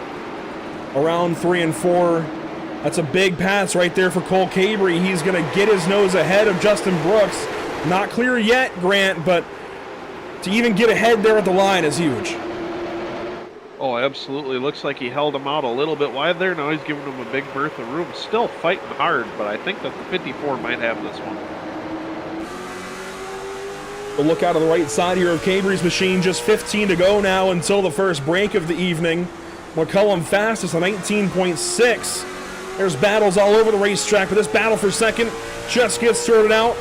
Around 3 and 4. That's a big pass right there for Cole Cabry. He's going to get his nose ahead of Justin Brooks. Not clear yet, Grant, but to even get ahead there at the line is huge. Oh, absolutely. Looks like he held him out a little bit wide there. Now he's giving him a big berth of room. Still fighting hard, but I think that the 54 might have this one. We'll look out on the right side here of Cabry's machine. Just 15 to go now until the first break of the evening. McCullum fastest, a 19.6. There's battles all over the racetrack, but this battle for second just gets sorted out.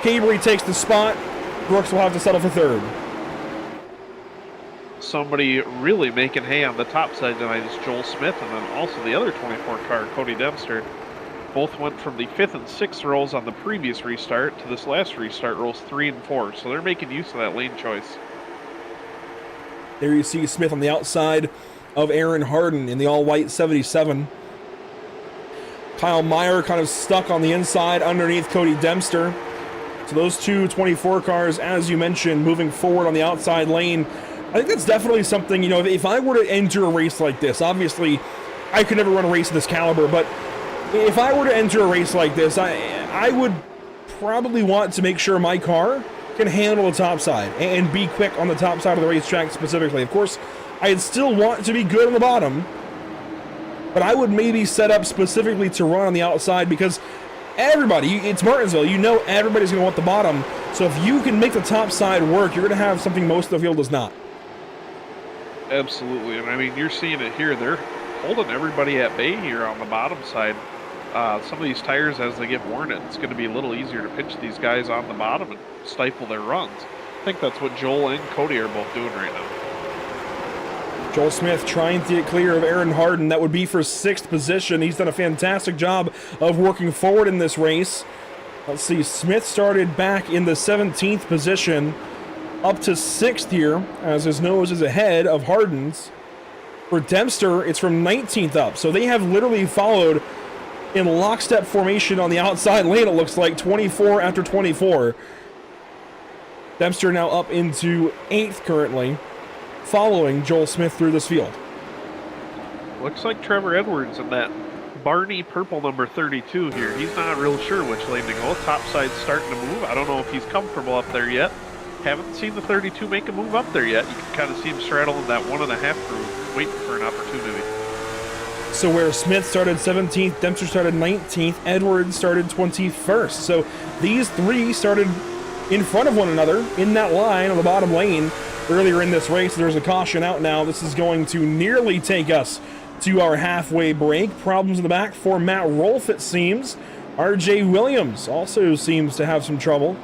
Cabry takes the spot. Brooks will have to settle for third. Somebody really making hay on the top side tonight is Joel Smith, and then also the other 24 car, Cody Dempster. Both went from the 5th and 6th rows on the previous restart to this last restart, rows 3 and 4. So they're making use of that lane choice. There you see Smith on the outside of Aaron Harden in the all-white 77. Kyle Meyer kind of stuck on the inside underneath Cody Dempster. So those two 24 cars, as you mentioned, moving forward on the outside lane. I think that's definitely something, you know, if I were to enter a race like this, obviously I could never run a race of this caliber, but if I were to enter a race like this, I would probably want to make sure my car can handle the top side and be quick on the top side of the racetrack specifically. Of course, I'd still want to be good on the bottom, but I would maybe set up specifically to run on the outside because everybody, it's Martinsville, you know everybody's going to want the bottom. So if you can make the top side work, you're going to have something most of the field does not. Absolutely, and I mean, you're seeing it here. They're holding everybody at bay here on the bottom side. Some of these tires, as they get worn, it's going to be a little easier to pinch these guys on the bottom and stifle their runs. I think that's what Joel and Cody are both doing right now. Joel Smith trying to get clear of Aaron Harden. That would be for 6th position. He's done a fantastic job of working forward in this race. Let's see, Smith started back in the 17th position, up to 6th here, as his nose is ahead of Harden's. For Dempster, it's from 19th up. So they have literally followed in lockstep formation on the outside lane, it looks like, 24 after 24. Dempster now up into 8th currently, following Joel Smith through this field. Looks like Trevor Edwards in that Barney purple number 32 here. He's not real sure which lane to go. Top side's starting to move. I don't know if he's comfortable up there yet. Haven't seen the 32 make a move up there yet. You can kind of see him straddling that 1.5 groove, waiting for an opportunity. So where Smith started 17th, Dempster started 19th, Edwards started 21st. So these three started in front of one another in that line on the bottom lane earlier in this race. There's a caution out now. This is going to nearly take us to our halfway break. Problems in the back for Matt Rolfe, it seems. RJ Williams also seems to have some trouble.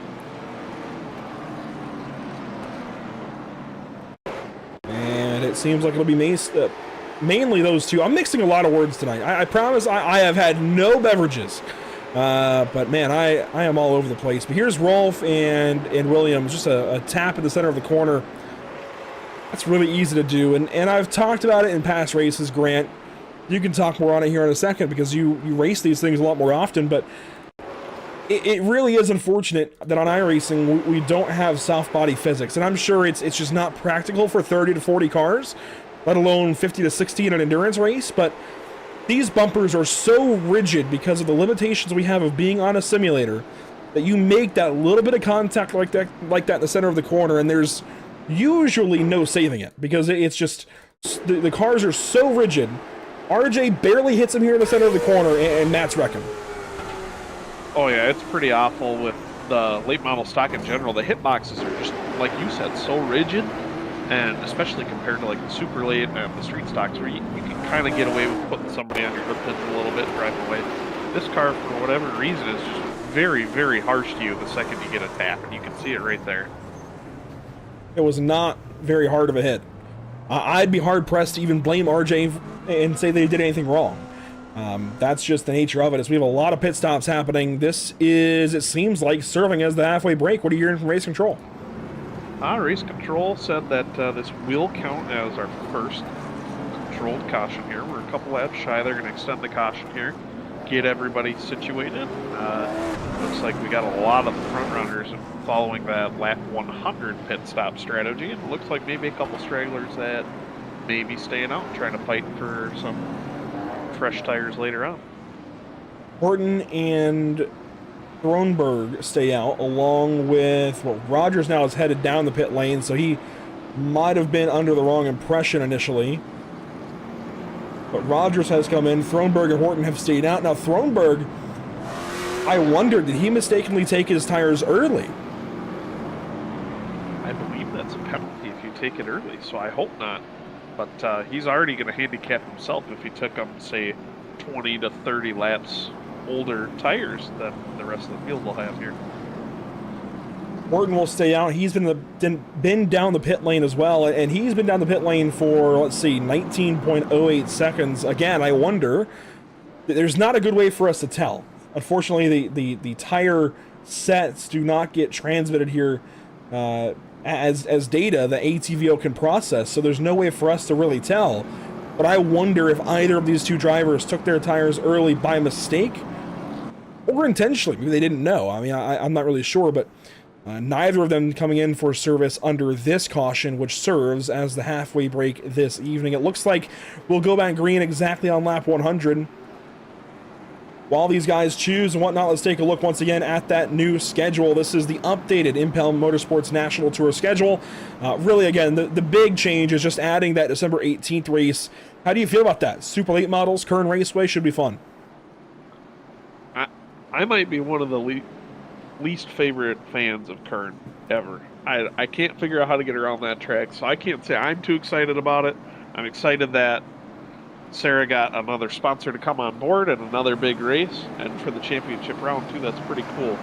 And it seems like it'll be mainly those two. I'm mixing a lot of words tonight. I promise I have had no beverages. But man, I am all over the place. But here's Rolfe and Williams, just a tap in the center of the corner. That's really easy to do. And I've talked about it in past races, Grant. You can talk more on it here in a second because you race these things a lot more often. But it really is unfortunate that on iRacing we don't have soft body physics. And I'm sure it's just not practical for 30 to 40 cars, let alone 50 to 60 in an endurance race. But these bumpers are so rigid because of the limitations we have of being on a simulator that you make that little bit of contact like that in the center of the corner, and there's usually no saving it because it's just the cars are so rigid. RJ barely hits him here in the center of the corner, and Matt's wrecking. Oh yeah, it's pretty awful with the late model stock in general. The hitboxes are just, like you said, so rigid, and especially compared to like the super late and the street stocks where you can kind of get away with putting somebody on your hook pins a little bit and driving away. This car, for whatever reason, is just very, very harsh to you the second you get a tap, and you can see it right there. It was not very hard of a hit. I'd be hard-pressed to even blame RJ and say they did anything wrong. That's just the nature of it, as we have a lot of pit stops happening. This is, it seems like, serving as the halfway break. What are you hearing from Race Control? Race Control said that this will count as our first controlled caution here. We're a couple laps shy. They're going to extend the caution here, get everybody situated. Looks like we got a lot of the front runners following that lap 100 pit stop strategy, and it looks like maybe a couple stragglers that may be staying out, trying to fight for some fresh tires later on. Horton and Thronberg stay out, along with, well, Rogers now is headed down the pit lane, so he might have been under the wrong impression initially. But Rogers has come in. Thronberg and Horton have stayed out. Now, Thronberg, I wonder, did he mistakenly take his tires early? I believe that's a penalty if you take it early, so I hope not. But he's already going to handicap himself if he took them, say, 20 to 30 laps older tires than the rest of the field will have here. Horton will stay out. He's been down the pit lane as well, and he's been down the pit lane for, let's see, 19.08 seconds. Again, I wonder, there's not a good way for us to tell. Unfortunately, the tire sets do not get transmitted here as data that ATVO can process, so there's no way for us to really tell. But I wonder if either of these two drivers took their tires early by mistake or intentionally. Maybe they didn't know. I mean, I'm not really sure, but neither of them coming in for service under this caution, which serves as the halfway break this evening. It looks like we'll go back green exactly on lap 100. While these guys choose and whatnot, let's take a look once again at that new schedule. This is the updated Impel Motorsports National Tour schedule. Really, again, the big change is just adding that December 18th race. How do you feel about that? Super late models, Kern Raceway should be fun. I might be one of the least favorite fans of Kern ever. I can't figure out how to get around that track, so I can't say I'm too excited about it. I'm excited that SARA got another sponsor to come on board and another big race, and for the championship round too. That's pretty cool.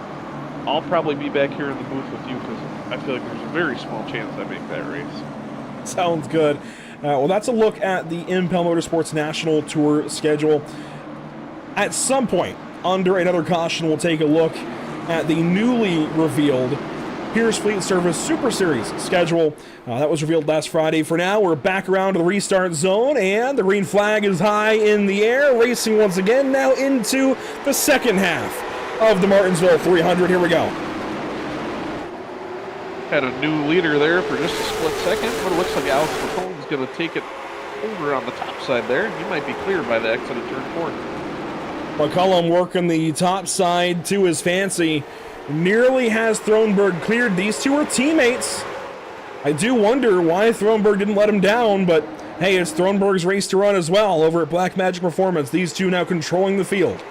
I'll probably be back here in the booth with you because I feel like there's a very small chance I make that race. Sounds good. Well, that's a look at the Impel Motorsports National Tour schedule. At some point, under another caution, we'll take a look at the newly revealed Pierce Fleet Service Super Series schedule. That was revealed last Friday. For now, we're back around to the restart zone, and the green flag is high in the air, racing once again now into the second half of the Martinsville 300. Here we go. Had a new leader there for just a split second, but it looks like Alex McCollum's going to take it over on the top side there. He might be cleared by the exit of turn 4. McCollum working the top side to his fancy. Nearly has Thronberg cleared. These two are teammates. I do wonder why Thronberg didn't let him down, but hey, it's Thronberg's race to run as well over at Black Magic Performance. These two now controlling the field.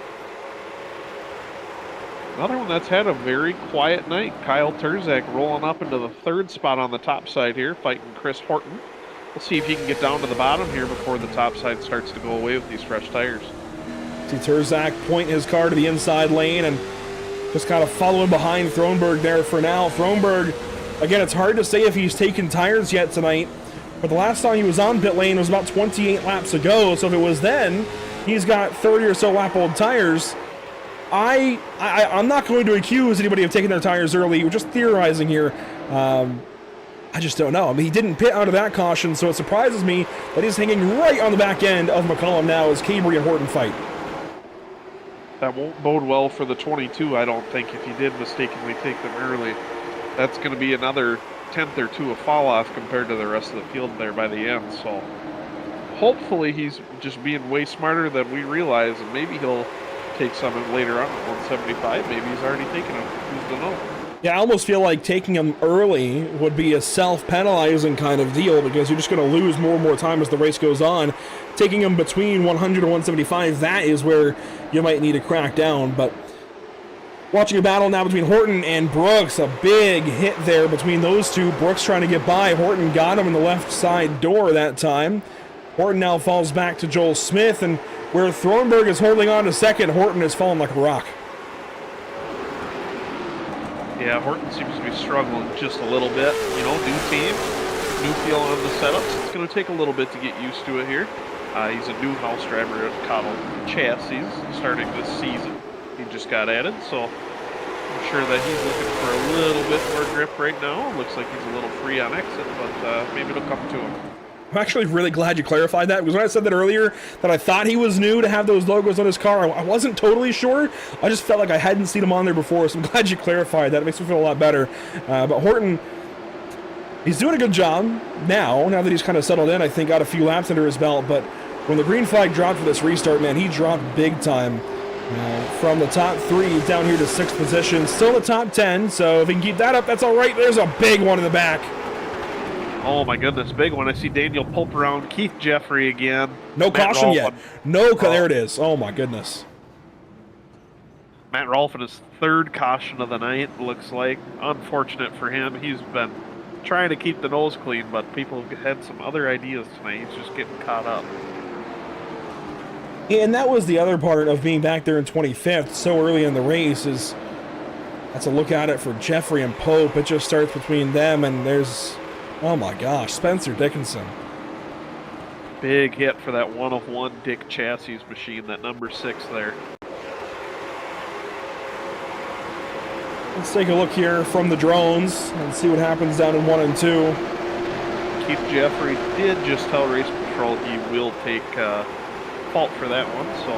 Another one that's had a very quiet night. Kyle Terzak rolling up into the third spot on the top side here, fighting Chris Horton. We'll see if he can get down to the bottom here before the top side starts to go away with these fresh tires. See Terzak point his car to the inside lane and just kind of following behind Thronberg there for now. Thronberg, again, it's hard to say if he's taken tires yet tonight, but the last time he was on pit lane was about 28 laps ago, so if it was then, he's got 30 or so lap old tires. I'm not going to accuse anybody of taking their tires early. We're just theorizing here. I just don't know. I mean, he didn't pit out of that caution, so it surprises me that he's hanging right on the back end of McCollum now as Cabry and Horton fight. That won't bode well for the 22, I don't think, if he did mistakenly take them early. That's going to be another tenth or two of fall off compared to the rest of the field there by the end. So hopefully he's just being way smarter than we realize, and maybe he'll take some later on at 175. Maybe he's already taken them. Who's to know? Yeah, I almost feel like taking him early would be a self-penalizing kind of deal because you're just going to lose more and more time as the race goes on. Taking him between 100 and 175, that is where you might need to crack down. But watching a battle now between Horton and Brooks, a big hit there between those two. Brooks trying to get by. Horton got him in the left side door that time. Horton now falls back to Joel Smith, and where Thronberg is holding on to second, Horton has fallen like a rock. Yeah, Horton seems to be struggling just a little bit. You know, new team, new feel on the setups. It's going to take a little bit to get used to it here. He's a new house driver at Cottle Chassis starting this season. He just got added, so I'm sure that he's looking for a little bit more grip right now. Looks like he's a little free on exit, but maybe it'll come to him. I'm actually really glad you clarified that, because when I said that earlier, that I thought he was new to have those logos on his car, I wasn't totally sure. I just felt like I hadn't seen him on there before, so I'm glad you clarified that. It makes me feel a lot better. But Horton, he's doing a good job now that he's kind of settled in. I think got a few laps under his belt, but when the green flag dropped for this restart, man, he dropped big time. From the top 3 down here to 6th position, still the top 10, so if he can keep that up, that's all right. There's a big one in the back. Oh my goodness, big one. I see Daniel pulp around Keith Jeffrey again. No caution yet. No, there it is. Oh my goodness. Matt Rolfin, his 3rd caution of the night, looks like. Unfortunate for him. He's been trying to keep the nose clean, but people have had some other ideas tonight. He's just getting caught up. And that was the other part of being back there in 25th so early in the race is that's a look at it for Jeffrey and Pope. It just starts between them, and there's, oh my gosh, Spencer Dickinson. Big hit for that one-of-one Dick Chassis machine, that number 6 there. Let's take a look here from the drones and see what happens down in 1 and 2. Keith Jeffrey did just tell Race Patrol he will take fault for that one, so.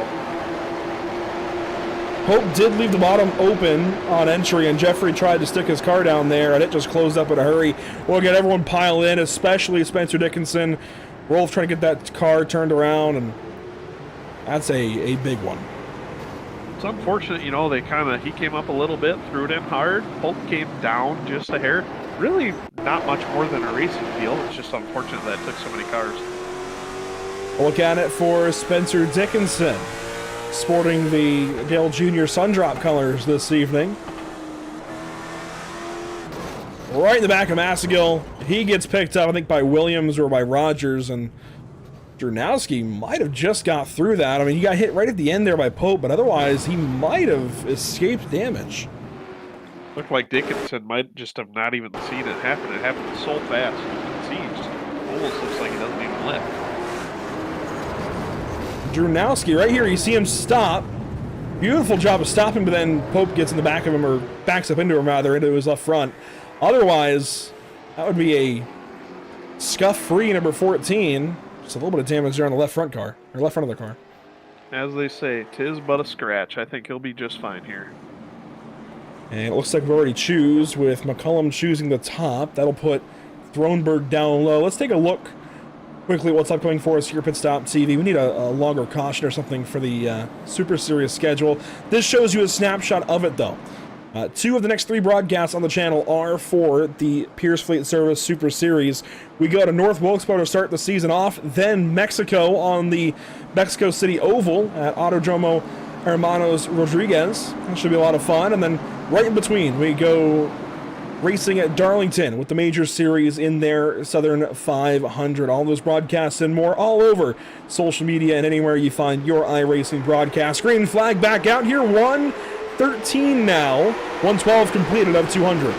Pope did leave the bottom open on entry, and Jeffrey tried to stick his car down there, and it just closed up in a hurry. We'll get everyone pile in, especially Spencer Dickinson. Rolf trying to get that car turned around, and that's a big one. It's unfortunate, you know, he came up a little bit, threw it in hard. Pope came down just a hair. Really not much more than a racing field. It's just unfortunate that it took so many cars. Look at it for Spencer Dickinson, sporting the Dale Jr. Sundrop colors this evening. Right in the back of Massagill. He gets picked up, I think, by Williams or by Rogers, and Jernowski might have just got through that. I mean, he got hit right at the end there by Pope, but otherwise he might have escaped damage. Looked like Dickinson might just have not even seen it happen. It happened so fast. You can see he just almost looks like he doesn't even lift. Jernowski, right here, you see him stop. Beautiful job of stopping, but then Pope gets in the back of him, or backs up into him rather, into his left front. Otherwise, that would be a scuff-free number 14. Just a little bit of damage there on the left front car, or left front of the car. As they say, 'tis but a scratch. I think he'll be just fine here. And it looks like we've already choose with McCullum choosing the top. That'll put Thronberg down low. Let's take a look quickly at what's upcoming for us here at Pit Stop TV. We need a longer caution or something for the Super Series schedule. This shows you a snapshot of it, though. 2 of the next 3 broadcasts on the channel are for the Pierce Fleet Service Super Series. We go to North Wilkesboro to start the season off, then Mexico on the Mexico City Oval at Autodromo Hermanos Rodriguez. That should be a lot of fun. And then right in between, we go racing at Darlington with the Major Series in their Southern 500. All those broadcasts and more all over social media and anywhere you find your iRacing broadcast. Green flag back out here. 113 now. 112 completed of 200.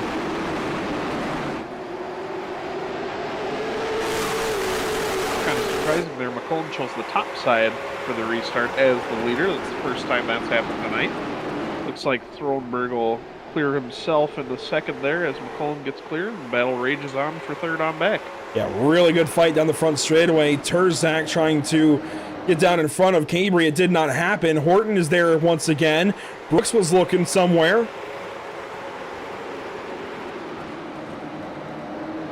Kind of surprising there. McCollum chose the top side for the restart as the leader. That's the first time that's happened tonight. Looks like Thronberg will clear himself in the second there as McCollum gets clear, and the battle rages on for third on back. Yeah, really good fight down the front straightaway. Terzak trying to get down in front of Cabry. It did not happen. Horton is there once again. Brooks was looking somewhere.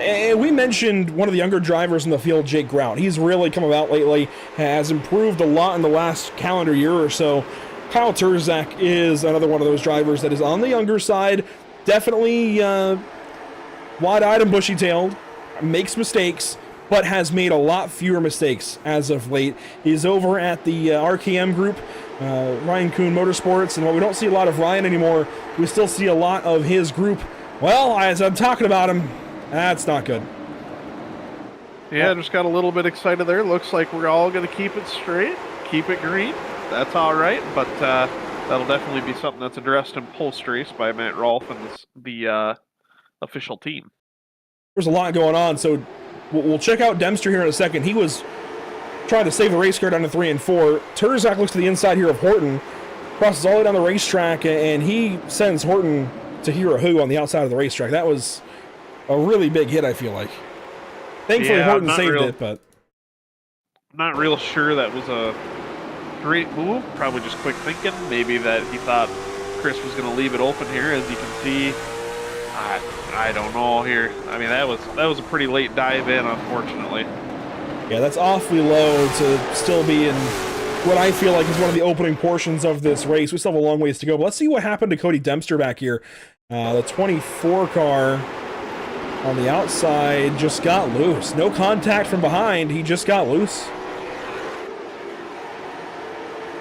And we mentioned one of the younger drivers in the field, Jake Grout. He's really come about lately, has improved a lot in the last calendar year or so. Kyle Terzak is another one of those drivers that is on the younger side, definitely wide-eyed and bushy-tailed, makes mistakes, but has made a lot fewer mistakes as of late. He's over at the RKM group, Ryan Kuhn Motorsports, and while we don't see a lot of Ryan anymore, we still see a lot of his group. Well, as I'm talking about him, that's not good. Yeah, just got a little bit excited there. Looks like we're all going to keep it straight, keep it green. That's all right, but that'll definitely be something that's addressed in post-race by Matt Rolfe and the official team. There's a lot going on, so we'll check out Dempster here in a second. He was trying to save the race car down to 3 and 4. Turzak looks to the inside here of Horton, crosses all the way down the racetrack, and he sends Horton to hear a who on the outside of the racetrack. That was a really big hit, I feel like. Thankfully, yeah, Horton saved it, but... Not real sure that was a great move. Probably just quick thinking. Maybe that he thought Chris was going to leave it open here. As you can see, I don't know here. I mean, that was a pretty late dive in, unfortunately. Yeah, that's awfully low to still be in what I feel like is one of the opening portions of this race. We still have a long ways to go, but let's see what happened to Cody Dempster back here. The 24 car on the outside just got loose. No contact from behind. He just got loose.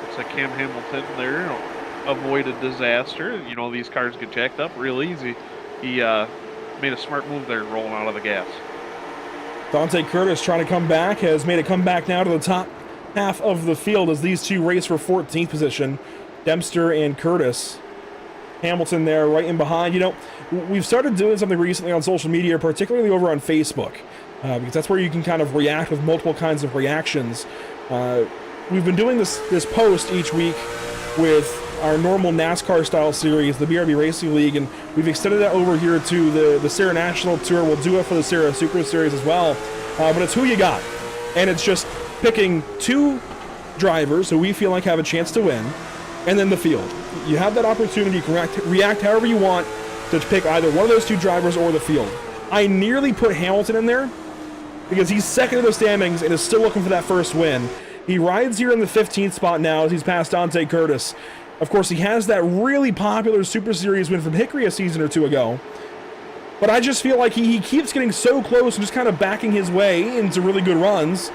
Looks like Cam Hamilton there avoided disaster. You know, these cars get jacked up real easy. He made a smart move there, rolling out of the gas. Dante Curtis trying to come back, has made a comeback now to the top half of the field as these two race for 14th position. Dempster and Curtis. Hamilton there right in behind. You know, we've started doing something recently on social media, particularly over on Facebook, because that's where you can kind of react with multiple kinds of reactions. We've been doing this post each week with our normal NASCAR style series, the BRB Racing League, and we've extended that over here to the SARA National Tour. We'll do it for the SARA Super Series as well, but it's who you got, and it's just picking two drivers who we feel like have a chance to win, and then the field. You have that opportunity. You can react however you want to pick either one of those two drivers or the field. I nearly put Hamilton in there because he's second in the standings and is still looking for that first win. He rides here in the 15th spot now as he's passed Dante Curtis. Of course, he has that really popular Super Series win from Hickory a season or two ago. But I just feel like he keeps getting so close and just kind of backing his way into really good runs.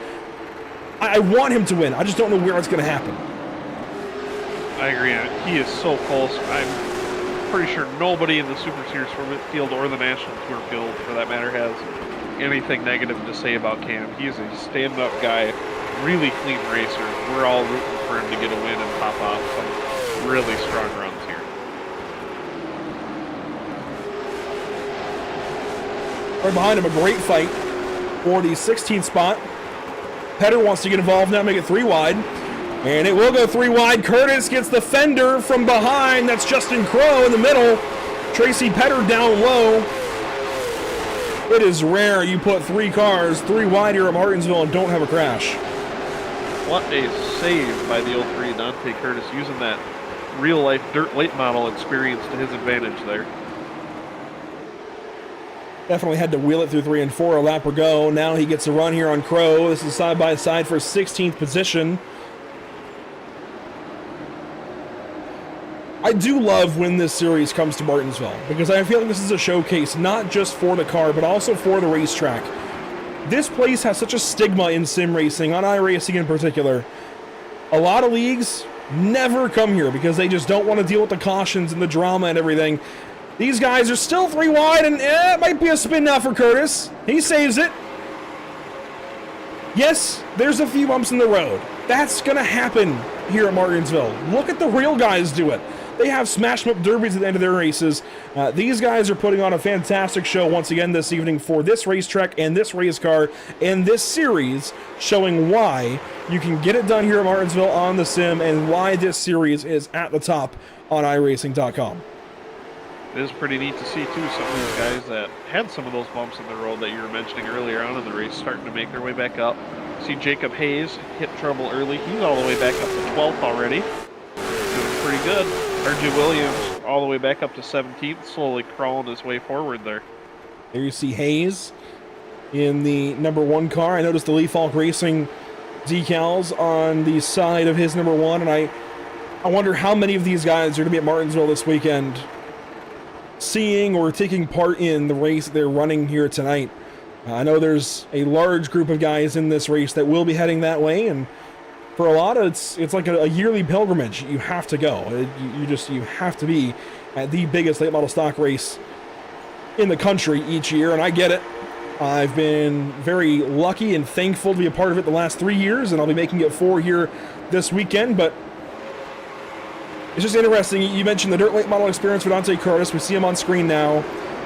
I want him to win. I just don't know where it's going to happen. I agree. He is so close. I'm pretty sure nobody in the Super Series for Midfield or the National Tour field, for that matter, has anything negative to say about Cam. He is a stand-up guy, really clean racer. We're all rooting for him to get a win and pop off some really strong runs here. Right behind him, a great fight for the 16th spot. Petter wants to get involved now, make it 3 wide. And it will go 3 wide. Curtis gets the fender from behind. That's Justin Crow in the middle. Tracy Petter down low. It is rare you put 3 cars 3 wide here at Martinsville and don't have a crash. What a save by the 03 Dante Curtis, using that real-life dirt late model experience to his advantage there. Definitely had to wheel it through 3 and 4, a lap or go. Now he gets a run here on Crow. This is side-by-side for 16th position. I do love when this series comes to Martinsville, because I feel like this is a showcase not just for the car, but also for the racetrack. This place has such a stigma in sim racing, on iRacing in particular. A lot of leagues never come here because they just don't want to deal with the cautions and the drama and everything. These guys are still 3 wide, and it might be a spin now for Curtis. He saves it. Yes, there's a few bumps in the road. That's going to happen here at Martinsville. Look at the real guys do it. They have smash 'em up derbies at the end of their races. These guys are putting on a fantastic show once again this evening for this racetrack and this race car and this series, showing why you can get it done here at Martinsville on the sim and why this series is at the top on iRacing.com. It is pretty neat to see, too, some of these guys that had some of those bumps in the road that you were mentioning earlier on in the race starting to make their way back up. See Jacob Hayes hit trouble early. He's all the way back up to 12th already. Doing pretty good. RJ Williams all the way back up to 17th, slowly crawling his way forward there. There you see Hayes in the number 1 car. I noticed the Lee Falk Racing decals on the side of his number 1, and I wonder how many of these guys are going to be at Martinsville this weekend. seeing or taking part in the race they're running here tonight. I know there's a large group of guys in this race that will be heading that way, and for a lot of it's like a yearly pilgrimage. You have to go. You have to be at the biggest late model stock race in the country each year, and I get it. I've been very lucky and thankful to be a part of it the last 3 years, and I'll be making it 4 here this weekend, but it's just interesting. You mentioned the dirt late model experience for Dante Curtis. We see him on screen now.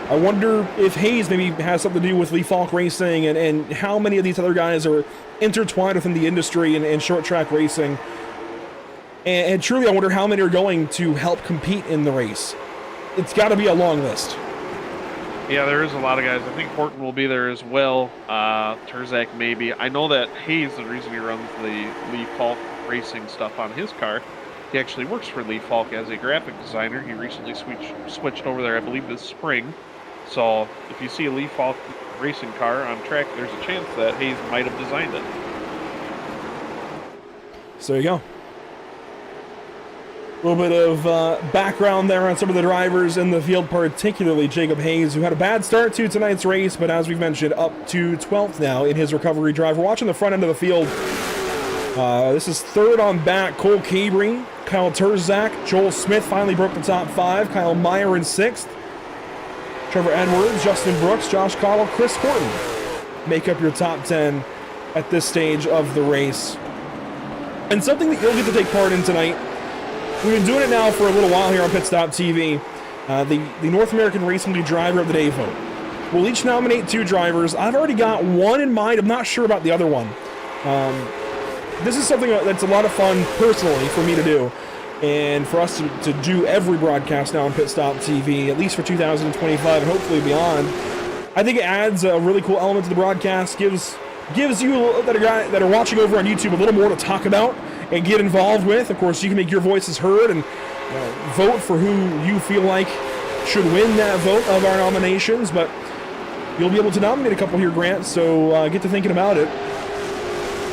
I wonder if Hayes maybe has something to do with Lee Falk Racing, and how many of these other guys are intertwined within the industry and short track racing. And truly, I wonder how many are going to help compete in the race. It's got to be a long list. Yeah, there is a lot of guys. I think Horton will be there as well. Terzak maybe. I know that Hayes, the reason he runs the Lee Falk Racing stuff on his car, he actually works for Lee Falk as a graphic designer. He recently switched over there, I believe, this spring. So if you see a Lee Falk racing car on track, there's a chance that Hayes might have designed it. So there you go. A little bit of background there on some of the drivers in the field, particularly Jacob Hayes, who had a bad start to tonight's race, but as we've mentioned, up to 12th now in his recovery drive. We're watching the front end of the field. This is third on back. Cole Cabry, Kyle Terzak, Joel Smith finally broke the top 5. Kyle Meyer in 6th. Trevor Edwards, Justin Brooks, Josh Cottle, Chris Horton make up your top 10 at this stage of the race. And something that you'll get to take part in tonight. We've been doing it now for a little while here on Pit Stop TV. The North American Racing League Driver of the Day vote. We'll each nominate 2 drivers. I've already got one in mind. I'm not sure about the other one. This is something that's a lot of fun personally for me to do, and for us to do every broadcast now on Pit Stop TV, at least for 2025 and hopefully beyond. I think it adds a really cool element to the broadcast, gives you that are watching over on YouTube a little more to talk about and get involved with. Of course, you can make your voices heard and vote for who you feel like should win that vote of our nominations, but you'll be able to nominate a couple here, Grant, so get to thinking about it.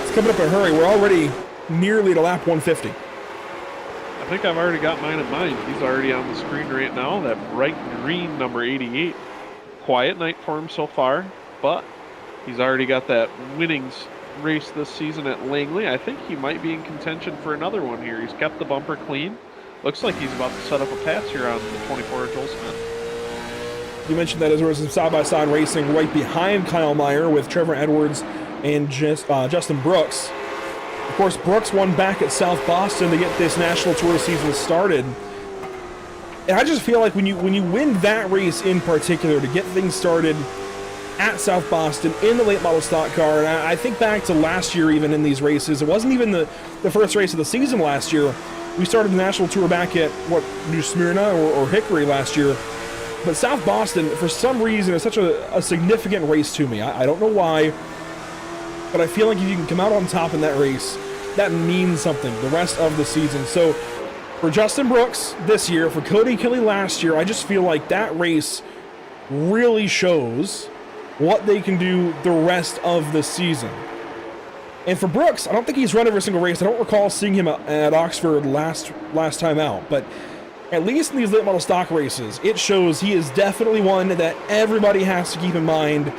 It's coming up in a hurry. We're already nearly to lap 150. I think I've already got mine in mind. He's already on the screen right now, that bright green number 88. Quiet night for him so far, but he's already got that winnings race this season at Langley. I think he might be in contention for another one here. He's kept the bumper clean. Looks like he's about to set up a pass here on the 24 Joel Smith. You mentioned that as there was some side-by-side racing right behind Kyle Meyer with Trevor Edwards and Justin Brooks. Of course, Brooks won back at South Boston to get this national tour season started. And I just feel like when you win that race in particular to get things started at South Boston in the late model stock car, and I think back to last year even in these races, it wasn't even the first race of the season last year. We started the national tour back at, New Smyrna or Hickory last year. But South Boston, for some reason, is such a significant race to me. I don't know why, but I feel like if you can come out on top in that race, that means something the rest of the season. So for Justin Brooks this year, for Cody Kelly last year, I just feel like that race really shows what they can do the rest of the season. And for Brooks, I don't think he's run every single race. I don't recall seeing him at Oxford last time out, but at least in these late model stock races, it shows he is definitely one that everybody has to keep in mind.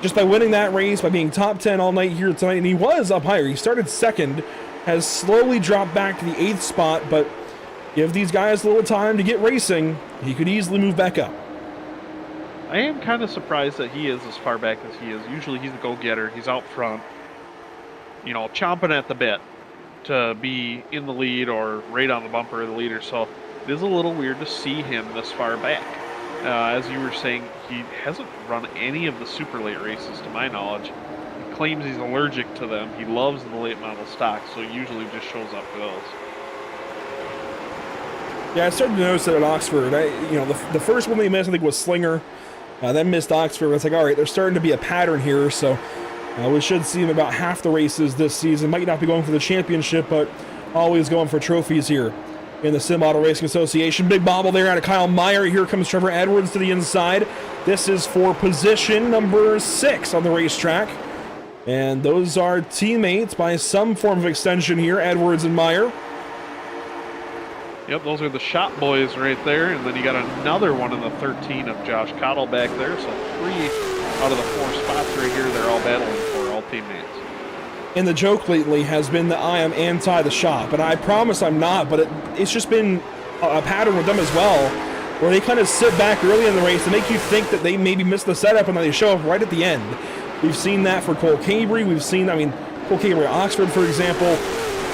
Just by winning that race, by being top 10 all night here tonight, and he was up higher. He started second, has slowly dropped back to the 8th spot, but give these guys a little time to get racing, he could easily move back up. I am kind of surprised that he is as far back as he is. Usually he's a go-getter. He's out front, chomping at the bit to be in the lead or right on the bumper of the leader. So it is a little weird to see him this far back. As you were saying, he hasn't run any of the super late races to my knowledge. He claims he's allergic to them. He loves the late model stock, so he usually just shows up for those. Yeah, I started to notice that at Oxford. The first one they missed, I think, was Slinger. Then missed Oxford. It's like, all right, there's starting to be a pattern here, so we should see him about half the races this season. Might not be going for the championship, but always going for trophies here in the Sim Auto Racing Association. Big bobble there out of Kyle Meyer. Here comes Trevor Edwards to the inside. This is for position number 6 on the racetrack. And those are teammates by some form of extension here, Edwards and Meyer. Yep, those are the shop boys right there, and then you got another one in the 13 of Josh Cottle back there, so 3 out of the 4 spots right here they're all battling for, all teammates. And the joke lately has been that I am anti the shop, and I promise I'm not, but it's just been a pattern with them as well, where they kind of sit back early in the race to make you think that they maybe missed the setup, and then they show up right at the end. We've seen that for Cole Cabry. We've seen, Cole Cabry at Oxford, for example,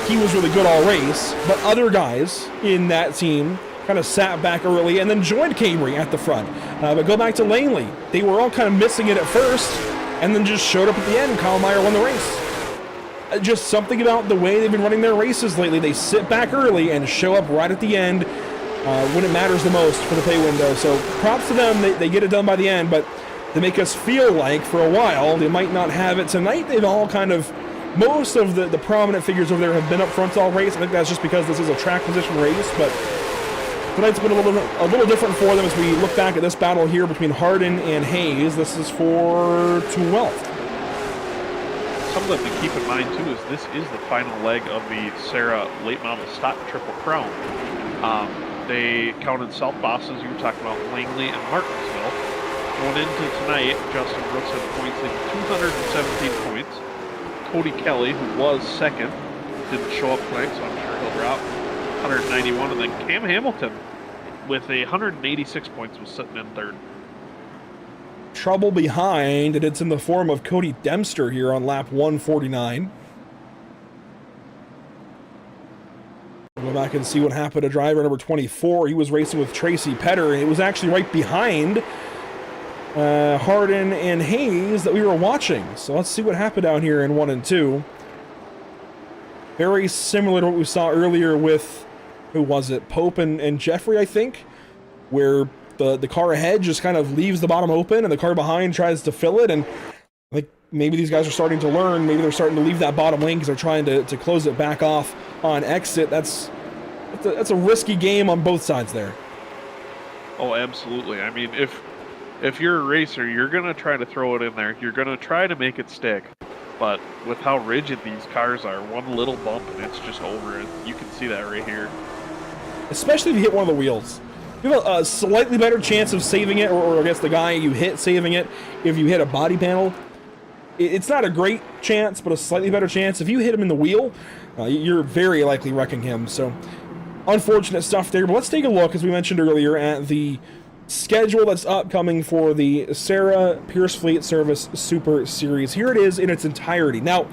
he was really good all race, but other guys in that team kind of sat back early and then joined Cabry at the front. But go back to Langley. They were all kind of missing it at first and then just showed up at the end. Kyle Meyer won the race. Just something about the way they've been running their races lately. They sit back early and show up right at the end when it matters the most for the pay window. So props to them. They get it done by the end, but they make us feel like for a while they might not have it tonight. They've all kind of, most of the prominent figures over there have been up front all race. I think that's just because this is a track position race, but tonight's been a little different for them as we look back at this battle here between Hardin and Hayes. This is for 12th. Something to keep in mind too is this is the final leg of the SARA late model stock Triple Crown. They counted South Bosses, you were talking about Langley and Martinsville. Going into tonight, Justin Brooks had points in 217 points. Cody Kelly, who was second, didn't show up tonight, so I'm sure he'll drop 191. And then Cam Hamilton, with 186 points, was sitting in third. Trouble behind, and it's in the form of Cody Dempster here on lap 149. We'll go back and see what happened to driver number 24. He was racing with Tracy Petter, and it was actually right behind Hardin and Hayes that we were watching. So let's see what happened down here in 1 and 2. Very similar to what we saw earlier with, who was it? Pope and Jeffrey, I think, where the car ahead just kind of leaves the bottom open and the car behind tries to fill it. And I think maybe these guys are starting to learn. Maybe they're starting to leave that bottom lane because they're trying to close it back off on exit. That's a risky game on both sides there. Oh, absolutely. I mean, if you're a racer, you're going to try to throw it in there. You're going to try to make it stick. But with how rigid these cars are, one little bump and it's just over. You can see that right here. Especially if you hit one of the wheels. You have a slightly better chance of saving it, or I guess the guy you hit saving it, if you hit a body panel. It's not a great chance, but a slightly better chance. If you hit him in the wheel, you're very likely wrecking him. So, unfortunate stuff there. But let's take a look, as we mentioned earlier, at the schedule that's upcoming for the SARA Pierce Fleet Service Super Series. Here it is in its entirety. Now,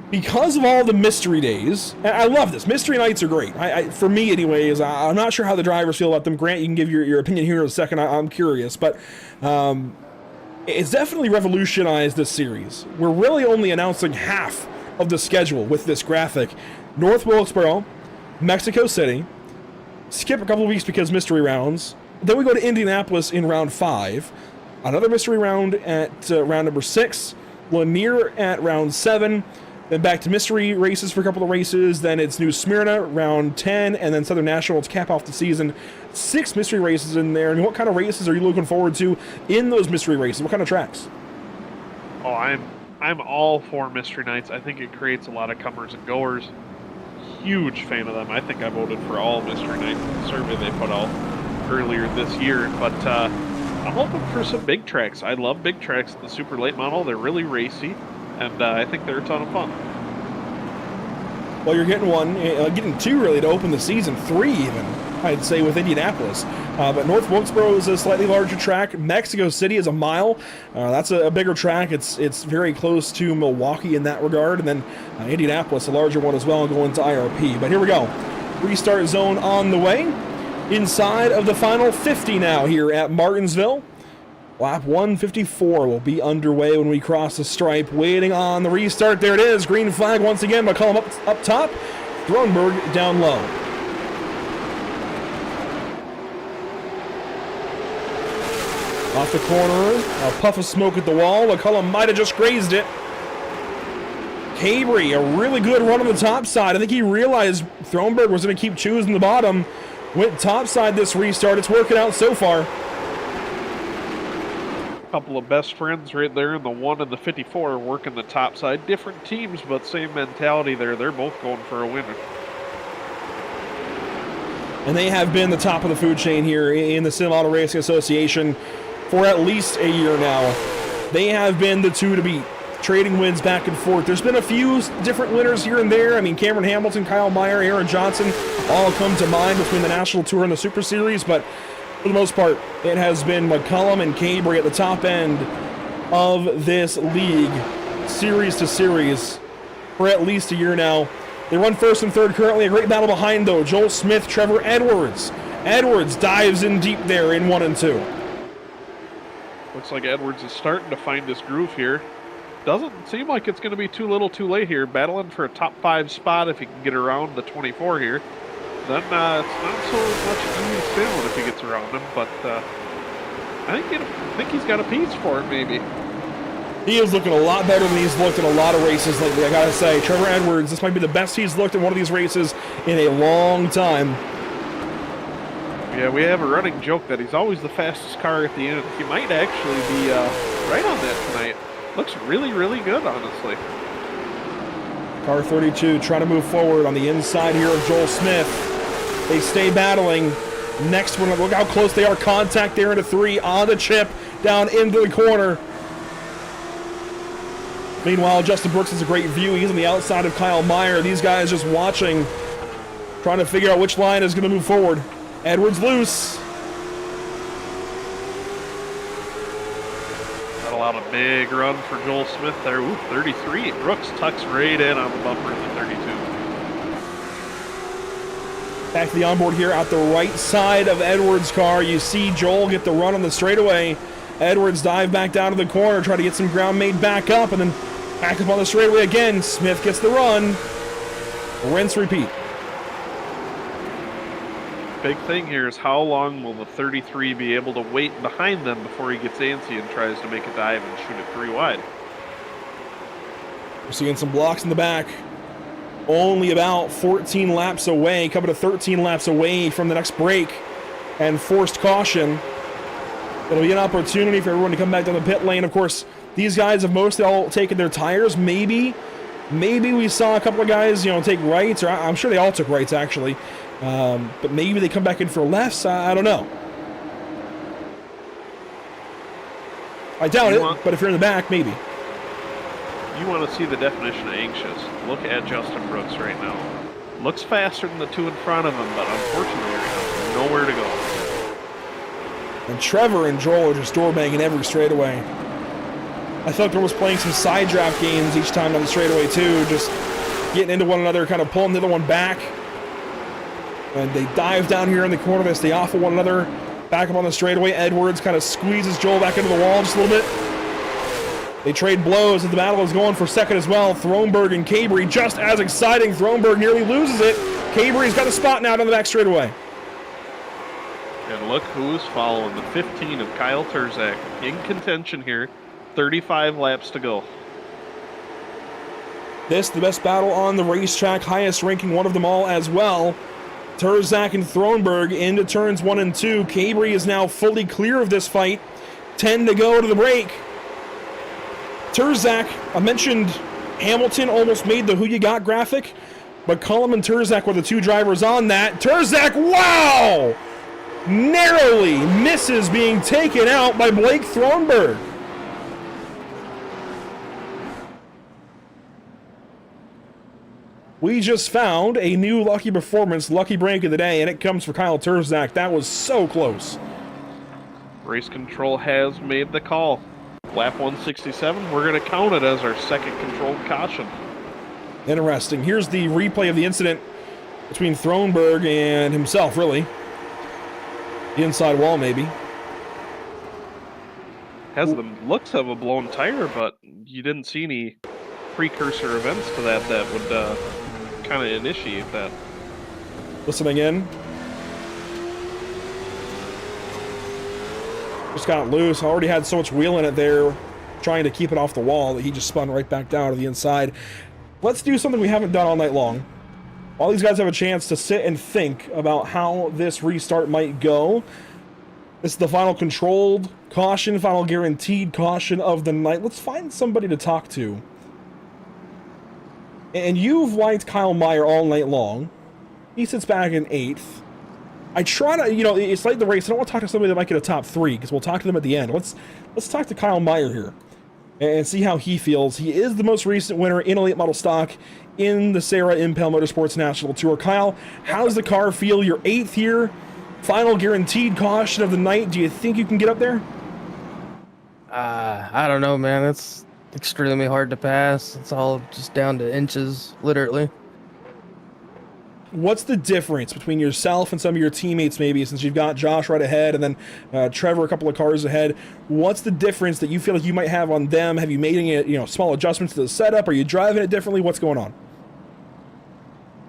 because of all the mystery days, and I love this. Mystery nights are great. For me, anyways. I'm not sure how the drivers feel about them. Grant, you can give your opinion here in a second. I'm curious. But it's definitely revolutionized this series. We're really only announcing half of the schedule with this graphic. North Wilkesboro, Mexico City, skip a couple of weeks because mystery rounds. Then we go to Indianapolis in round 5. Another mystery round at round number 6. Lanier at round 7. Then back to mystery races for a couple of races. Then it's New Smyrna, round 10. And then Southern National to cap off the season. 6 mystery races in there. And what kind of races are you looking forward to in those mystery races? What kind of tracks? Oh, I'm all for mystery nights. I think it creates a lot of comers and goers. Huge fan of them. I think I voted for all mystery nights in the survey they put out earlier this year. But I'm hoping for some big tracks. I love big tracks in the super late model. They're really racy. And I think they're a ton of fun. Well, you're getting one, getting 2 really to open the season, 3 even, I'd say, with Indianapolis. But North Wilkesboro is a slightly larger track. Mexico City is a mile. That's a bigger track. It's very close to Milwaukee in that regard. And then Indianapolis, a larger one as well, going to IRP. But here we go. Restart zone on the way. Inside of the final 50 now here at Martinsville. Lap 154 will be underway when we cross the stripe, waiting on the restart. There it is, green flag once again. McCullum up top, Thronberg down low. Off the corner, a puff of smoke at the wall. McCullum might have just grazed it. Cabry, a really good run on the top side. I think he realized Thronberg was going to keep choosing the bottom. Went top side this restart. It's working out so far. Couple of best friends right there in the 1 and the 54 working the top side. Different teams, but same mentality there. They're both going for a win. and they have been the top of the food chain here in the Sim Auto Racing Association for at least a year now. They have been the two to beat, trading wins back and forth. There's been a few different winners here and there. I mean, Cameron Hamilton, Kyle Meyer, Aaron Johnson all come to mind between the National Tour and the Super Series, but for the most part, it has been McCullum and Cabry at the top end of this league, series to series, for at least a year now. They run first and third currently. A great battle behind, though. Joel Smith, Trevor Edwards. Edwards dives in deep there in 1 and 2. Looks like Edwards is starting to find his groove here. Doesn't seem like it's going to be too little too late here. Battling for a top 5 spot if he can get around the 24 here. Then it's not so much easy sailing if he gets around him, but I think he's got a piece for it maybe. He is looking a lot better than he's looked in a lot of races lately, I gotta say. Trevor Edwards, this might be the best he's looked in one of these races in a long time. Yeah, we have a running joke that he's always the fastest car at the end. He might actually be right on that tonight. Looks really, really good, honestly. Car 32 trying to move forward on the inside here of Joel Smith. They stay battling. Next one, look how close they are. Contact there into 3 on the chip, down into the corner. Meanwhile, Justin Brooks has a great view. He's on the outside of Kyle Meyer. These guys just watching, trying to figure out which line is going to move forward. Edwards loose. Got a lot of big run for Joel Smith there. Ooh, 33. Brooks tucks right in on the bumper in the 32. Back to the onboard here out the right side of Edwards' car. You see Joel get the run on the straightaway. Edwards dive back down to the corner, try to get some ground made back up, and then back up on the straightaway again. Smith gets the run. Rinse, repeat. Big thing here is how long will the 33 be able to wait behind them before he gets antsy and tries to make a dive and shoot it 3 wide. We're seeing some blocks in the back. Only about 14 laps away, coming to 13 laps away from the next break and forced caution. It'll be an opportunity for everyone to come back down the pit lane. Of course, these guys have mostly all taken their tires. Maybe we saw a couple of guys, take rights, or I'm sure they all took rights actually. But maybe they come back in for lefts. I don't know. I doubt it, but if you're in the back, maybe. You want to see the definition of anxious. Look at Justin Brooks right now. Looks faster than the 2 in front of him, but unfortunately right now, nowhere to go. And Trevor and Joel are just door banging every straightaway. I felt like they're almost playing some side draft games each time on the straightaway too, just getting into one another, kind of pulling the other one back. And they dive down here in the corner, they stay off of one another. Back up on the straightaway, Edwards kind of squeezes Joel back into the wall just a little bit. They trade blows as the battle is going for second as well. Thronberg and Cabry just as exciting. Thronberg nearly loses it. Cabry's got a spot now down the back straightaway. And look who's following, the 15 of Kyle Terzak in contention here. 35 laps to go. This, the best battle on the racetrack, highest ranking one of them all as well. Terzak and Thronberg into turns 1 and 2. Cabry is now fully clear of this fight. 10 to go to the break. Terzak, I mentioned Hamilton almost made the Who You Got graphic, but Cullum and Terzak were the 2 drivers on that. Terzak, wow! Narrowly misses being taken out by Blake Thronberg. We just found a new lucky performance, lucky break of the day, and it comes for Kyle Terzak. That was so close. Race control has made the call. Lap 167, we're going to count it as our second controlled caution. Interesting. Here's the replay of the incident between Thronberg and himself, really. The inside wall, maybe. Has the looks of a blown tire, but you didn't see any precursor events to that would kind of initiate that. Listen again. Just got loose. Already had so much wheel in it there, trying to keep it off the wall, that he just spun right back down to the inside. Let's do something we haven't done all night long. All these guys have a chance to sit and think about how this restart might go. This is the final controlled caution, final guaranteed caution of the night. Let's find somebody to talk to. And you've liked Kyle Meyer all night long. He sits back in 8th. I try to, you know, it's late in the race. I don't want to talk to somebody that might get a top 3 because we'll talk to them at the end. Let's talk to Kyle Meyer here and see how he feels. He is the most recent winner in elite model stock in the SARA Impel Motorsports National Tour. Kyle, how does the car feel? Your 8th here, final guaranteed caution of the night. Do you think you can get up there? I don't know, man. It's extremely hard to pass. It's all just down to inches, literally. What's the difference between yourself and some of your teammates, maybe, since you've got Josh right ahead and then Trevor a couple of cars ahead? What's the difference that you feel like you might have on them? Have you made any, you know, small adjustments to the setup? Are you driving it differently? What's going on?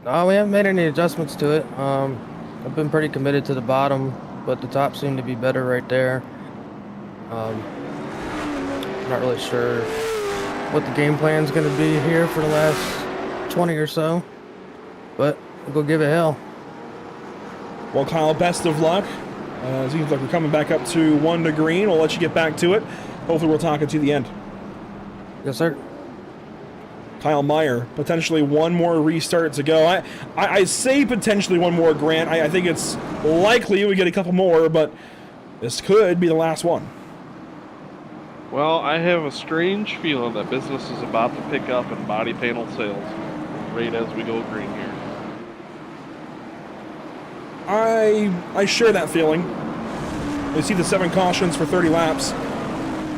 No, we haven't made any adjustments to it. I've been pretty committed to the bottom, but the top seemed to be better right there. I'm not really sure what the game plan is going to be here for the last 20 or so, but we'll go give it hell. Well, Kyle, best of luck. It seems like we're coming back up to 1 to green. We'll let you get back to it. Hopefully we'll talk to the end. Yes, sir. Kyle Meyer, potentially one more restart to go. I say potentially one more, Grant. I think it's likely we get a couple more, but this could be the last one. Well, I have a strange feeling that business is about to pick up in body panel sales right as we go green here. I share that feeling. You see the 7 cautions for 30 laps.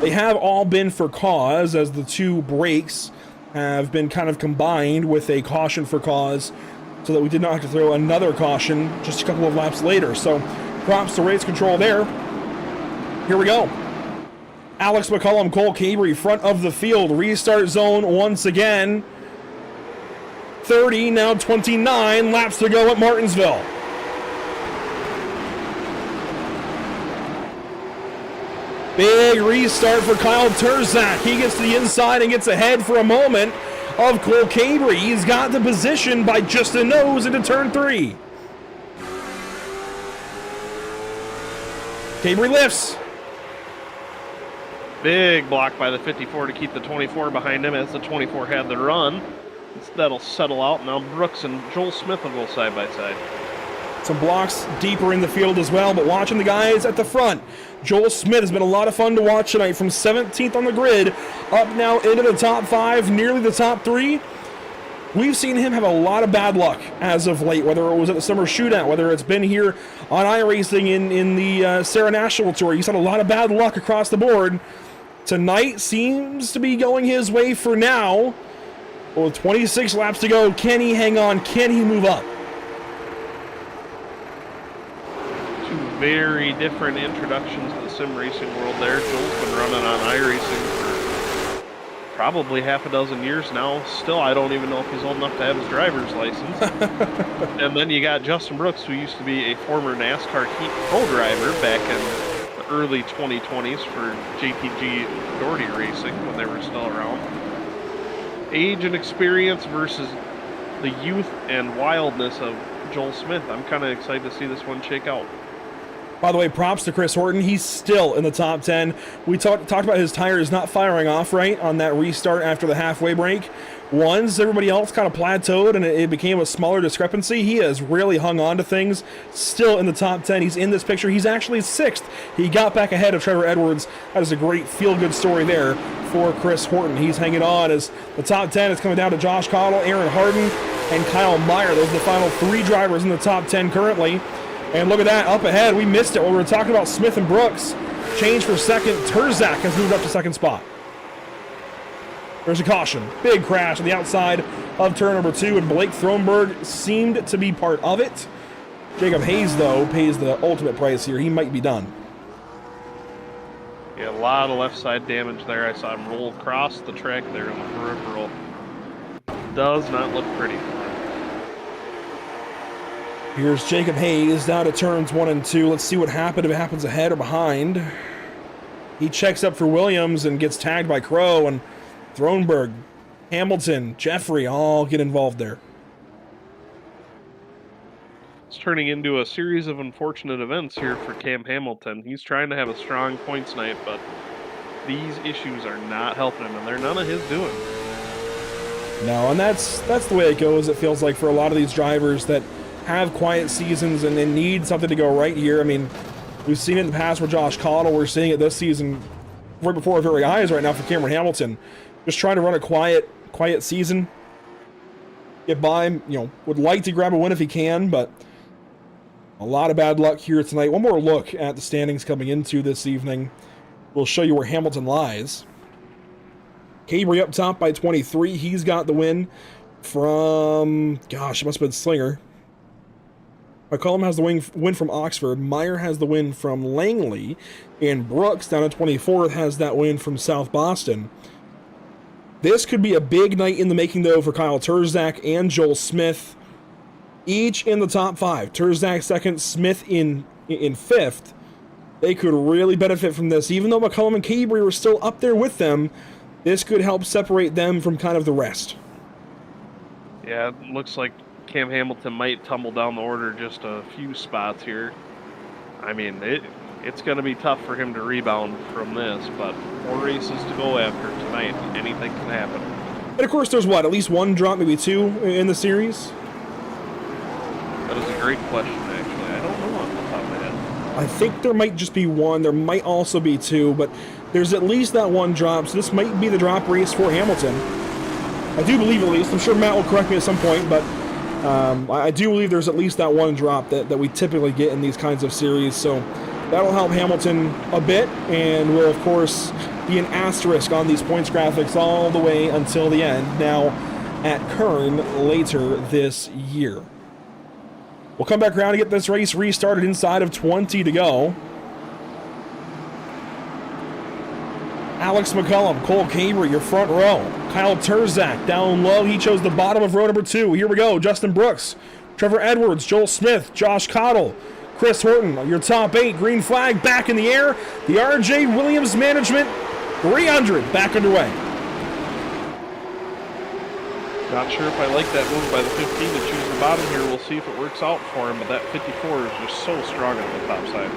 They have all been for cause, as the 2 brakes have been kind of combined with a caution for cause, so that we did not have to throw another caution just a couple of laps later. So props to race control there. Here we go. Alex McCullum, Cole Cabrey, front of the field. Restart zone once again. 30, now 29 laps to go at Martinsville. Big restart for Kyle Terzak. He gets to the inside and gets ahead for a moment of Cole Cabrey. He's got the position by just a nose into turn 3. Cabrey lifts. Big block by the 54 to keep the 24 behind him as the 24 had the run. That'll settle out. Now Brooks and Joel Smith will go side by side. Some blocks deeper in the field as well, but watching the guys at the front. Joel Smith has been a lot of fun to watch tonight, from 17th on the grid, up now into the top 5, nearly the top 3. We've seen him have a lot of bad luck as of late, whether it was at the summer shootout, whether it's been here on iRacing in the SARA National Tour. He's had a lot of bad luck across the board. Tonight seems to be going his way for now. With 26 laps to go, can he hang on? Can he move up? Two very different introductions to the sim racing world there. Joel's been running on iRacing for probably half a dozen years now. Still, I don't even know if he's old enough to have his driver's license. And then you got Justin Brooks, who used to be a former NASCAR Heat Pro driver back in the early 2020s for JTG Doherty Racing when they were still around. Age and experience versus the youth and wildness of Joel Smith. I'm kind of excited to see this one shake out. By the way, props to Chris Horton. He's still in the top 10. We talked about his tires not firing off right on that restart after the halfway break. Once everybody else kind of plateaued and it became a smaller discrepancy, he has really hung on to things. Still in the top 10. He's in this picture. He's actually 6th. He got back ahead of Trevor Edwards. That is a great feel-good story there for Chris Horton. He's hanging on as the top 10 is coming down to Josh Cottle, Aaron Harden, and Kyle Meyer. Those are the final 3 drivers in the top 10 currently. And look at that, up ahead. We missed it when we were talking about Smith and Brooks. Change for second. Terzak has moved up to second spot. There's a caution. Big crash on the outside of turn number 2, and Blake Thronberg seemed to be part of it. Jacob Hayes, though, pays the ultimate price here. He might be done. Yeah, a lot of left side damage there. I saw him roll across the track there in the peripheral. Does not look pretty. Here's Jacob Hayes down to turns 1 and 2. Let's see what happened, if it happens ahead or behind. He checks up for Williams and gets tagged by Crow, and Thronberg, Hamilton, Jeffrey all get involved there. It's turning into a series of unfortunate events here for Cam Hamilton. He's trying to have a strong points night, but these issues are not helping him, and they're none of his doing. No, and that's the way it goes, it feels like, for a lot of these drivers that have quiet seasons and need something to go right here. I mean, we've seen it in the past with Josh Cottle. We're seeing it this season right before our very eyes right now for Cameron Hamilton. Just trying to run a quiet season. Get by, you know, would like to grab a win if he can, but a lot of bad luck here tonight. One more look at the standings coming into this evening. We'll show you where Hamilton lies. Cabry up top by 23. He's got the win from, gosh, it must have been Slinger. McCollum has the win from Oxford. Meyer has the win from Langley. And Brooks, down at 24th, has that win from South Boston. This could be a big night in the making, though, for Kyle Terzak and Joel Smith. Each in the top 5. Terzak second, Smith in 5th. They could really benefit from this. Even though McCollum and Cabry were still up there with them, this could help separate them from kind of the rest. Yeah, it looks like Cam Hamilton might tumble down the order just a few spots here. I mean, it's going to be tough for him to rebound from this, but 4 races to go after tonight. Anything can happen. And of course, there's what, at least 1 drop, maybe 2 in the series? That is a great question, actually. I don't know off the top of my head. I think there might just be 1. There might also be 2, but there's at least that 1 drop, so this might be the drop race for Hamilton. I do believe, at least. I'm sure Matt will correct me at some point, but I do believe there's at least that 1 drop that we typically get in these kinds of series, so that'll help Hamilton a bit, and will, of course, be an asterisk on these points graphics all the way until the end, now at Kern later this year. We'll come back around to get this race restarted inside of 20 to go. Alex McCullum, Cole Cabry, your front row. Kyle Terzak down low. He chose the bottom of row number 2. Here we go. Justin Brooks, Trevor Edwards, Joel Smith, Josh Cottle, Chris Horton, your top 8. Green flag back in the air. The RJ Williams Management 300 back underway. Not sure if I like that move by the 15 to choose the bottom here. We'll see if it works out for him, but that 54 is just so strong on the top side.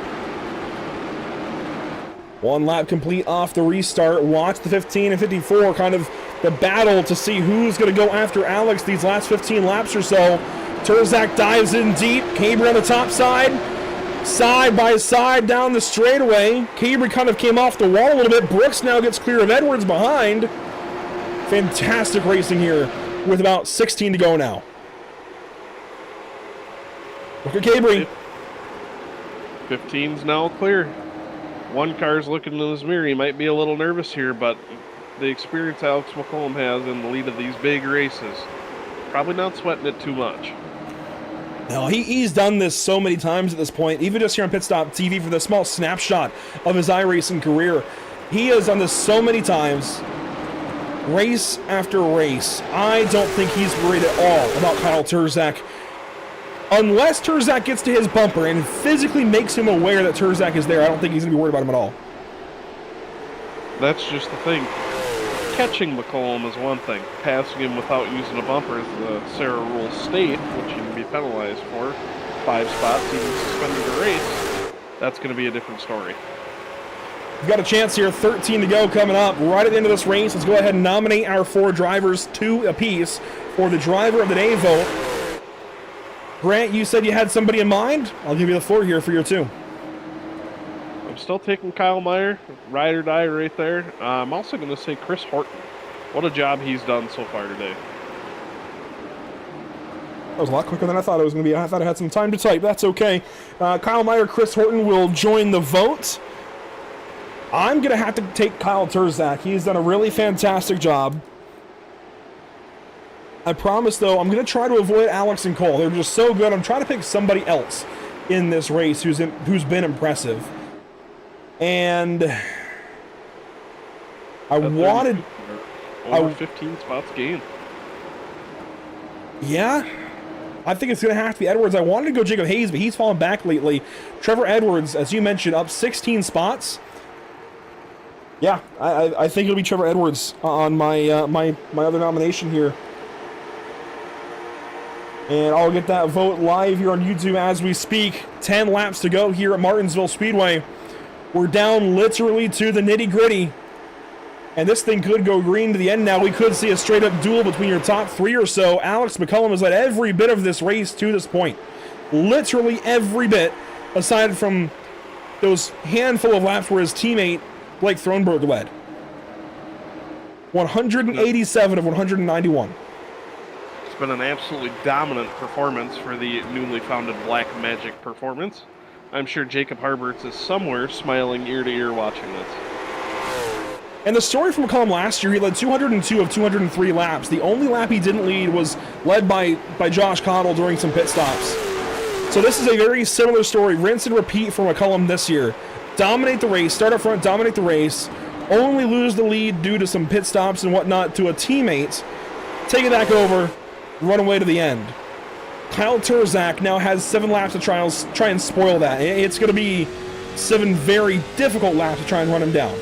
1 lap complete off the restart. Watch the 15 and 54, kind of the battle to see who's going to go after Alex these last 15 laps or so. Terzak dives in deep. Cabry on the top side. Side by side down the straightaway. Cabry kind of came off the wall a little bit. Brooks now gets clear of Edwards behind. Fantastic racing here with about 16 to go now. Look at Cabry. 15's now clear. 1 car's looking in his mirror. He might be a little nervous here, but the experience Alex McCollum has in the lead of these big races, probably not sweating it too much. No, he's done this so many times at this point, even just here on Pit Stop TV for the small snapshot of his iRacing career. He has done this so many times, race after race. I don't think he's worried at all about Kyle Terzak. Unless Terzak gets to his bumper and physically makes him aware that Terzak is there, I don't think he's going to be worried about him at all. That's just the thing. Catching McCollum is one thing. Passing him without using a bumper, as the SARA rules state, which you can be penalized for, 5 spots, even suspended a race, that's going to be a different story. We've got a chance here, 13 to go coming up. Right at the end of this race, let's go ahead and nominate our 4 drivers, 2 apiece, for the Driver of the Day vote. Grant, you said you had somebody in mind. I'll give you the floor here for your 2. I'm still taking Kyle Meyer, ride or die right there. I'm also going to say Chris Horton. What a job he's done so far today. That was a lot quicker than I thought it was going to be. I thought I had some time to type. That's okay. Kyle Meyer, Chris Horton will join the vote. I'm going to have to take Kyle Terzak. He's done a really fantastic job. I promise, though, I'm going to try to avoid Alex and Cole. They're just so good. I'm trying to pick somebody else in this race who's been impressive. And I wanted... Over 15 spots gained. Yeah. I think it's going to have to be Edwards. I wanted to go Jacob Hayes, but he's fallen back lately. Trevor Edwards, as you mentioned, up 16 spots. Yeah, I think it'll be Trevor Edwards on my my other nomination here. And I'll get that vote live here on YouTube as we speak. 10 laps to go here at Martinsville Speedway. We're down literally to the nitty-gritty. And this thing could go green to the end now. We could see a straight-up duel between your top 3 or so. Alex McCullum has led every bit of this race to this point. Literally every bit, aside from those handful of laps where his teammate, Blake Thronberg, led. 187 of 191. It's been an absolutely dominant performance for the newly founded Black Magic Performance. I'm sure Jacob Harberts is somewhere smiling ear to ear watching this. And the story from McCullum last year, he led 202 of 203 laps. The only lap he didn't lead was led by Josh Cottle during some pit stops. So this is a very similar story, rinse and repeat for McCullum this year. Dominate the race, start up front, dominate the race, only lose the lead due to some pit stops and whatnot to a teammate, take it back over, run away to the end. Kyle Turzak now has 7 laps to try and spoil that. It's going to be 7 very difficult laps to try and run him down.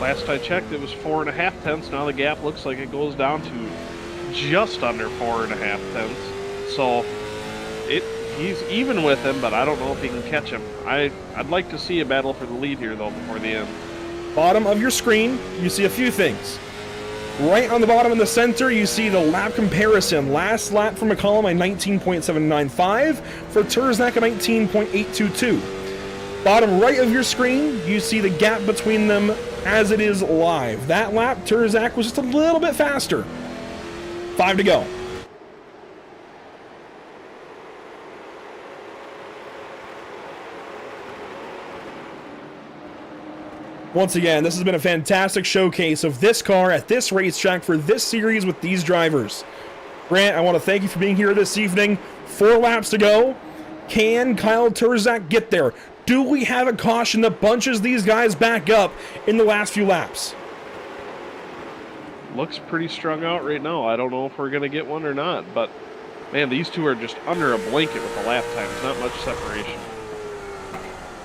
Last I checked, it was 4.5 tenths. Now the gap looks like it goes down to just under 4.5 tenths. So he's even with him, but I don't know if he can catch him. I'd like to see a battle for the lead here, though, before the end. Bottom of your screen, you see a few things. Right on the bottom in the center, you see the lap comparison. Last lap for McCullum, a 19.795. For Turzak, a 19.822. Bottom right of your screen, you see the gap between them as it is live. That lap, Turzak was just a little bit faster. 5 to go. Once again, this has been a fantastic showcase of this car at this racetrack for this series with these drivers. Grant, I want to thank you for being here this evening. 4 laps to go. Can Kyle Turzak get there? Do we have a caution that bunches these guys back up in the last few laps? Looks pretty strung out right now. I don't know if we're going to get one or not, but man, these two are just under a blanket with the lap times. Not much separation.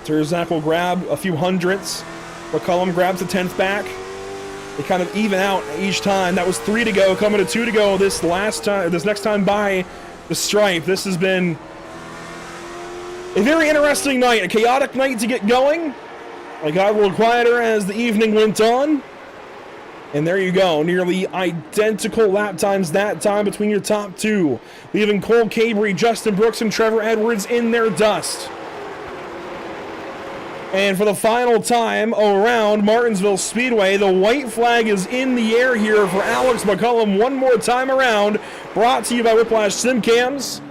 Turzak will grab a few hundredths. McCullum grabs the 10th back. They kind of even out each time. That was 3 to go, coming to 2 to go this next time by the stripe. This has been a very interesting night, a chaotic night to get going. I got a little quieter as the evening went on. And there you go, nearly identical lap times that time between your top 2, leaving Cole Cabrey, Justin Brooks, and Trevor Edwards in their dust. And for the final time around Martinsville Speedway, the white flag is in the air here for Alex McCullum one more time around. Brought to you by Whiplash Simcams.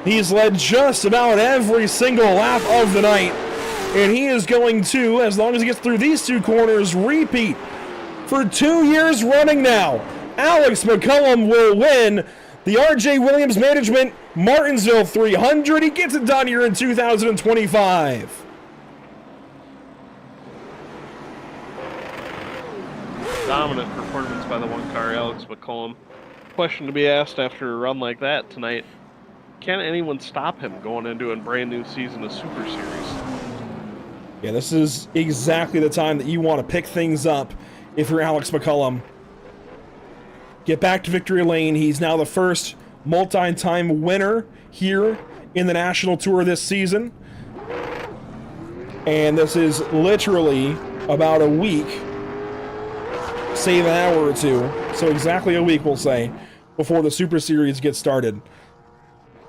He's led just about every single lap of the night. And he is going to, as long as he gets through these 2 corners, repeat for 2 years running now. Alex McCullum will win the RJ Williams Management Martinsville 300. He gets it done here in 2025. Dominant performance by the one-car Alex McCullum. Question to be asked after a run like that tonight: can anyone stop him going into a brand new season of Super Series? Yeah, this is exactly the time that you want to pick things up if you're Alex McCullum. Get back to victory lane. He's now the first multi-time winner here in the National Tour this season. And this is literally about a week, save an hour or 2, so exactly a week, we'll say, before the Super Series gets started.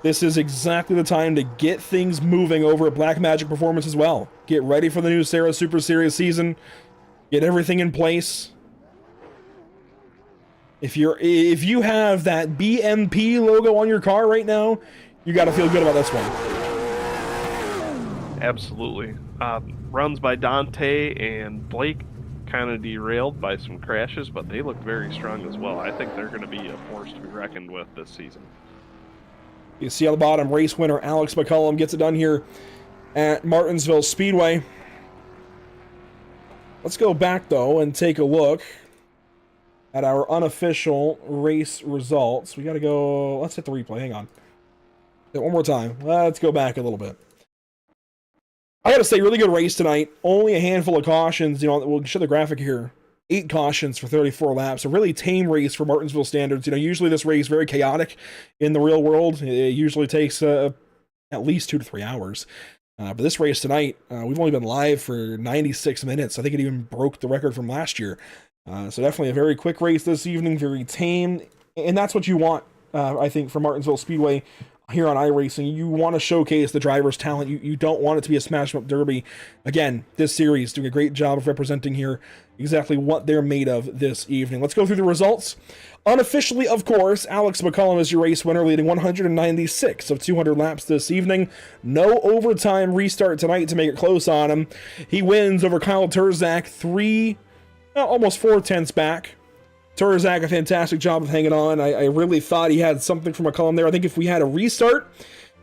This is exactly the time to get things moving over at Black Magic Performance as well. Get ready for the new SARA Super Series season. Get everything in place. If you have that BMP logo on your car right now, you got to feel good about this one. Absolutely. Runs by Dante and Blake kind of derailed by some crashes, but they look very strong as well. I think they're going to be a force to be reckoned with this season. You see on the bottom, race winner Alex McCullum gets it done here at Martinsville Speedway. Let's go back, though, and take a look at our unofficial race results. We got to go... Let's hit the replay. Hang on. One more time. Let's go back a little bit. I got to say, really good race tonight. Only a handful of cautions. You know, we'll show the graphic here. 8 cautions for 34 laps. A really tame race for Martinsville standards. You know, usually this race is very chaotic in the real world. It usually takes at least 2 to 3 hours. But this race tonight, we've only been live for 96 minutes. I think it even broke the record from last year. So definitely a very quick race this evening, very tame. And that's what you want, I think, for Martinsville Speedway here on iRacing. You want to showcase the driver's talent. You don't want it to be a smash-em-up derby. Again, this series doing a great job of representing here exactly what they're made of this evening. Let's go through the results. Unofficially, of course, Alex McCullum is your race winner, leading 196 of 200 laps this evening. No overtime restart tonight to make it close on him. He wins over Kyle Turzak, almost 4/10 back. Turzak, a fantastic job of hanging on. I really thought he had something from McCullum there. I think if we had a restart,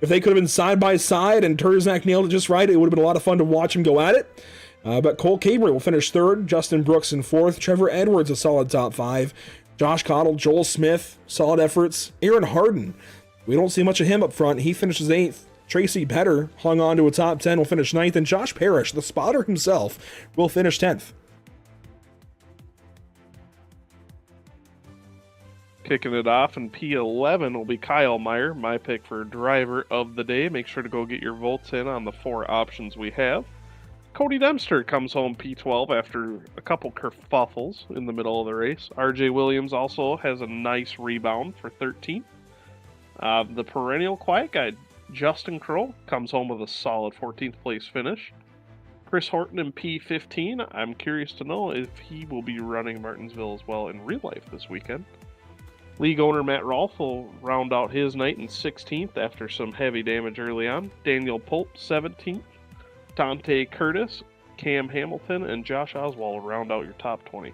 if they could have been side by side and Turzak nailed it just right, it would have been a lot of fun to watch him go at it. But Cole Cabre will finish third, Justin Brooks in fourth, Trevor Edwards a solid top five, Josh Cottle, Joel Smith, solid efforts, Aaron Harden, we don't see much of him up front, he finishes eighth. Tracy Petter hung on to a top 10, will finish ninth, and Josh Parrish, the spotter himself, will finish 10th. Kicking it off in P11 will be Kyle Meyer, my pick for driver of the day. Make sure to go get your votes in on the 4 options we have. Cody Dempster comes home P12 after a couple kerfuffles in the middle of the race. RJ Williams also has a nice rebound for 13th. The perennial quiet guy, Justin Kroll, comes home with a solid 14th place finish. Chris Horton in P15. I'm curious to know if he will be running Martinsville as well in real life this weekend. League owner Matt Rolfe will round out his night in 16th after some heavy damage early on. Daniel Pope, 17th. Dante Curtis, Cam Hamilton, and Josh Oswald will round out your top 20.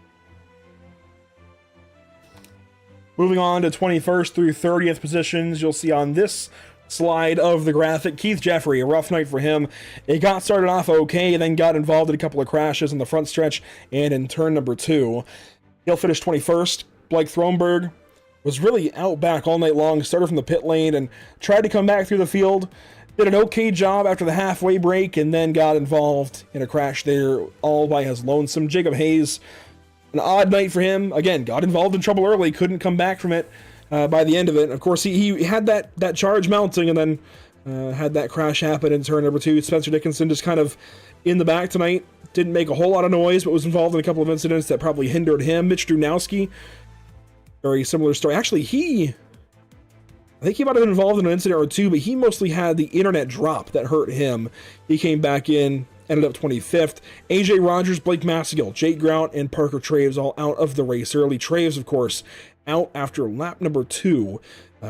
Moving on to 21st through 30th positions, you'll see on this slide of the graphic, Keith Jeffrey, a rough night for him. It got started off okay, then got involved in a couple of crashes in the front stretch and in turn number 2. He'll finish 21st. Blake Thronberg was really out back all night long, started from the pit lane and tried to come back through the field. Did an okay job after the halfway break and then got involved in a crash there all by his lonesome. Jacob Hayes, an odd night for him. Again, got involved in trouble early, couldn't come back from it by the end of it. Of course, he had that charge mounting and then had that crash happen in turn number 2. Spencer Dickinson just kind of in the back tonight. Didn't make a whole lot of noise, but was involved in a couple of incidents that probably hindered him. Mitch Drunowski, very similar story. Actually, I think he might have been involved in an incident or two, but he mostly had the internet drop that hurt him. He came back in, ended up 25th. AJ Rogers, Blake Massagill, Jake Grout, and Parker Traves all out of the race early. Traves, of course, out after lap number 2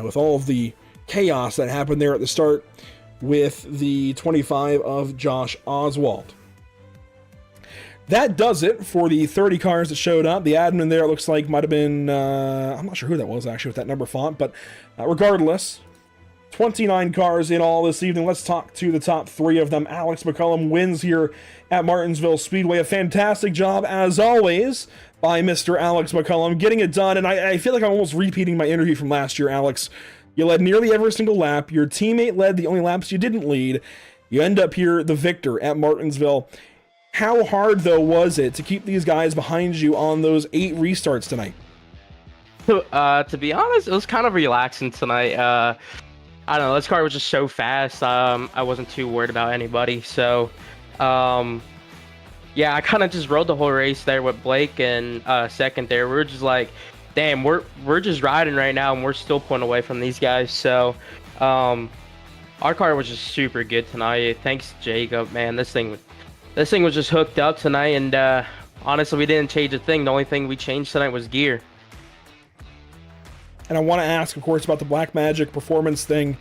with all of the chaos that happened there at the start with the 25 of Josh Oswald. That does it for the 30 cars that showed up. The admin there, it looks like, might have been, I'm not sure who that was actually with that number font, but regardless, 29 cars in all this evening. Let's talk to the top 3 of them. Alex McCullum wins here at Martinsville Speedway. A fantastic job, as always, by Mr. Alex McCullum, getting it done. And I feel like I'm almost repeating my interview from last year, Alex. You led nearly every single lap. Your teammate led the only laps you didn't lead. You end up here the victor at Martinsville. How hard, though, was it to keep these guys behind you on those 8 restarts tonight? To be honest, it was kind of relaxing tonight. I don't know, this car was just so fast. I wasn't too worried about anybody. So, yeah, I kind of just rode the whole race there with Blake and second there. We were just like, damn, we're just riding right now, and we're still pulling away from these guys. So, our car was just super good tonight. Thanks, Jacob, man. This thing was just hooked up tonight, and honestly, we didn't change a thing. The only thing we changed tonight was gear. And I want to ask, of course, about the Black Magic performance thing.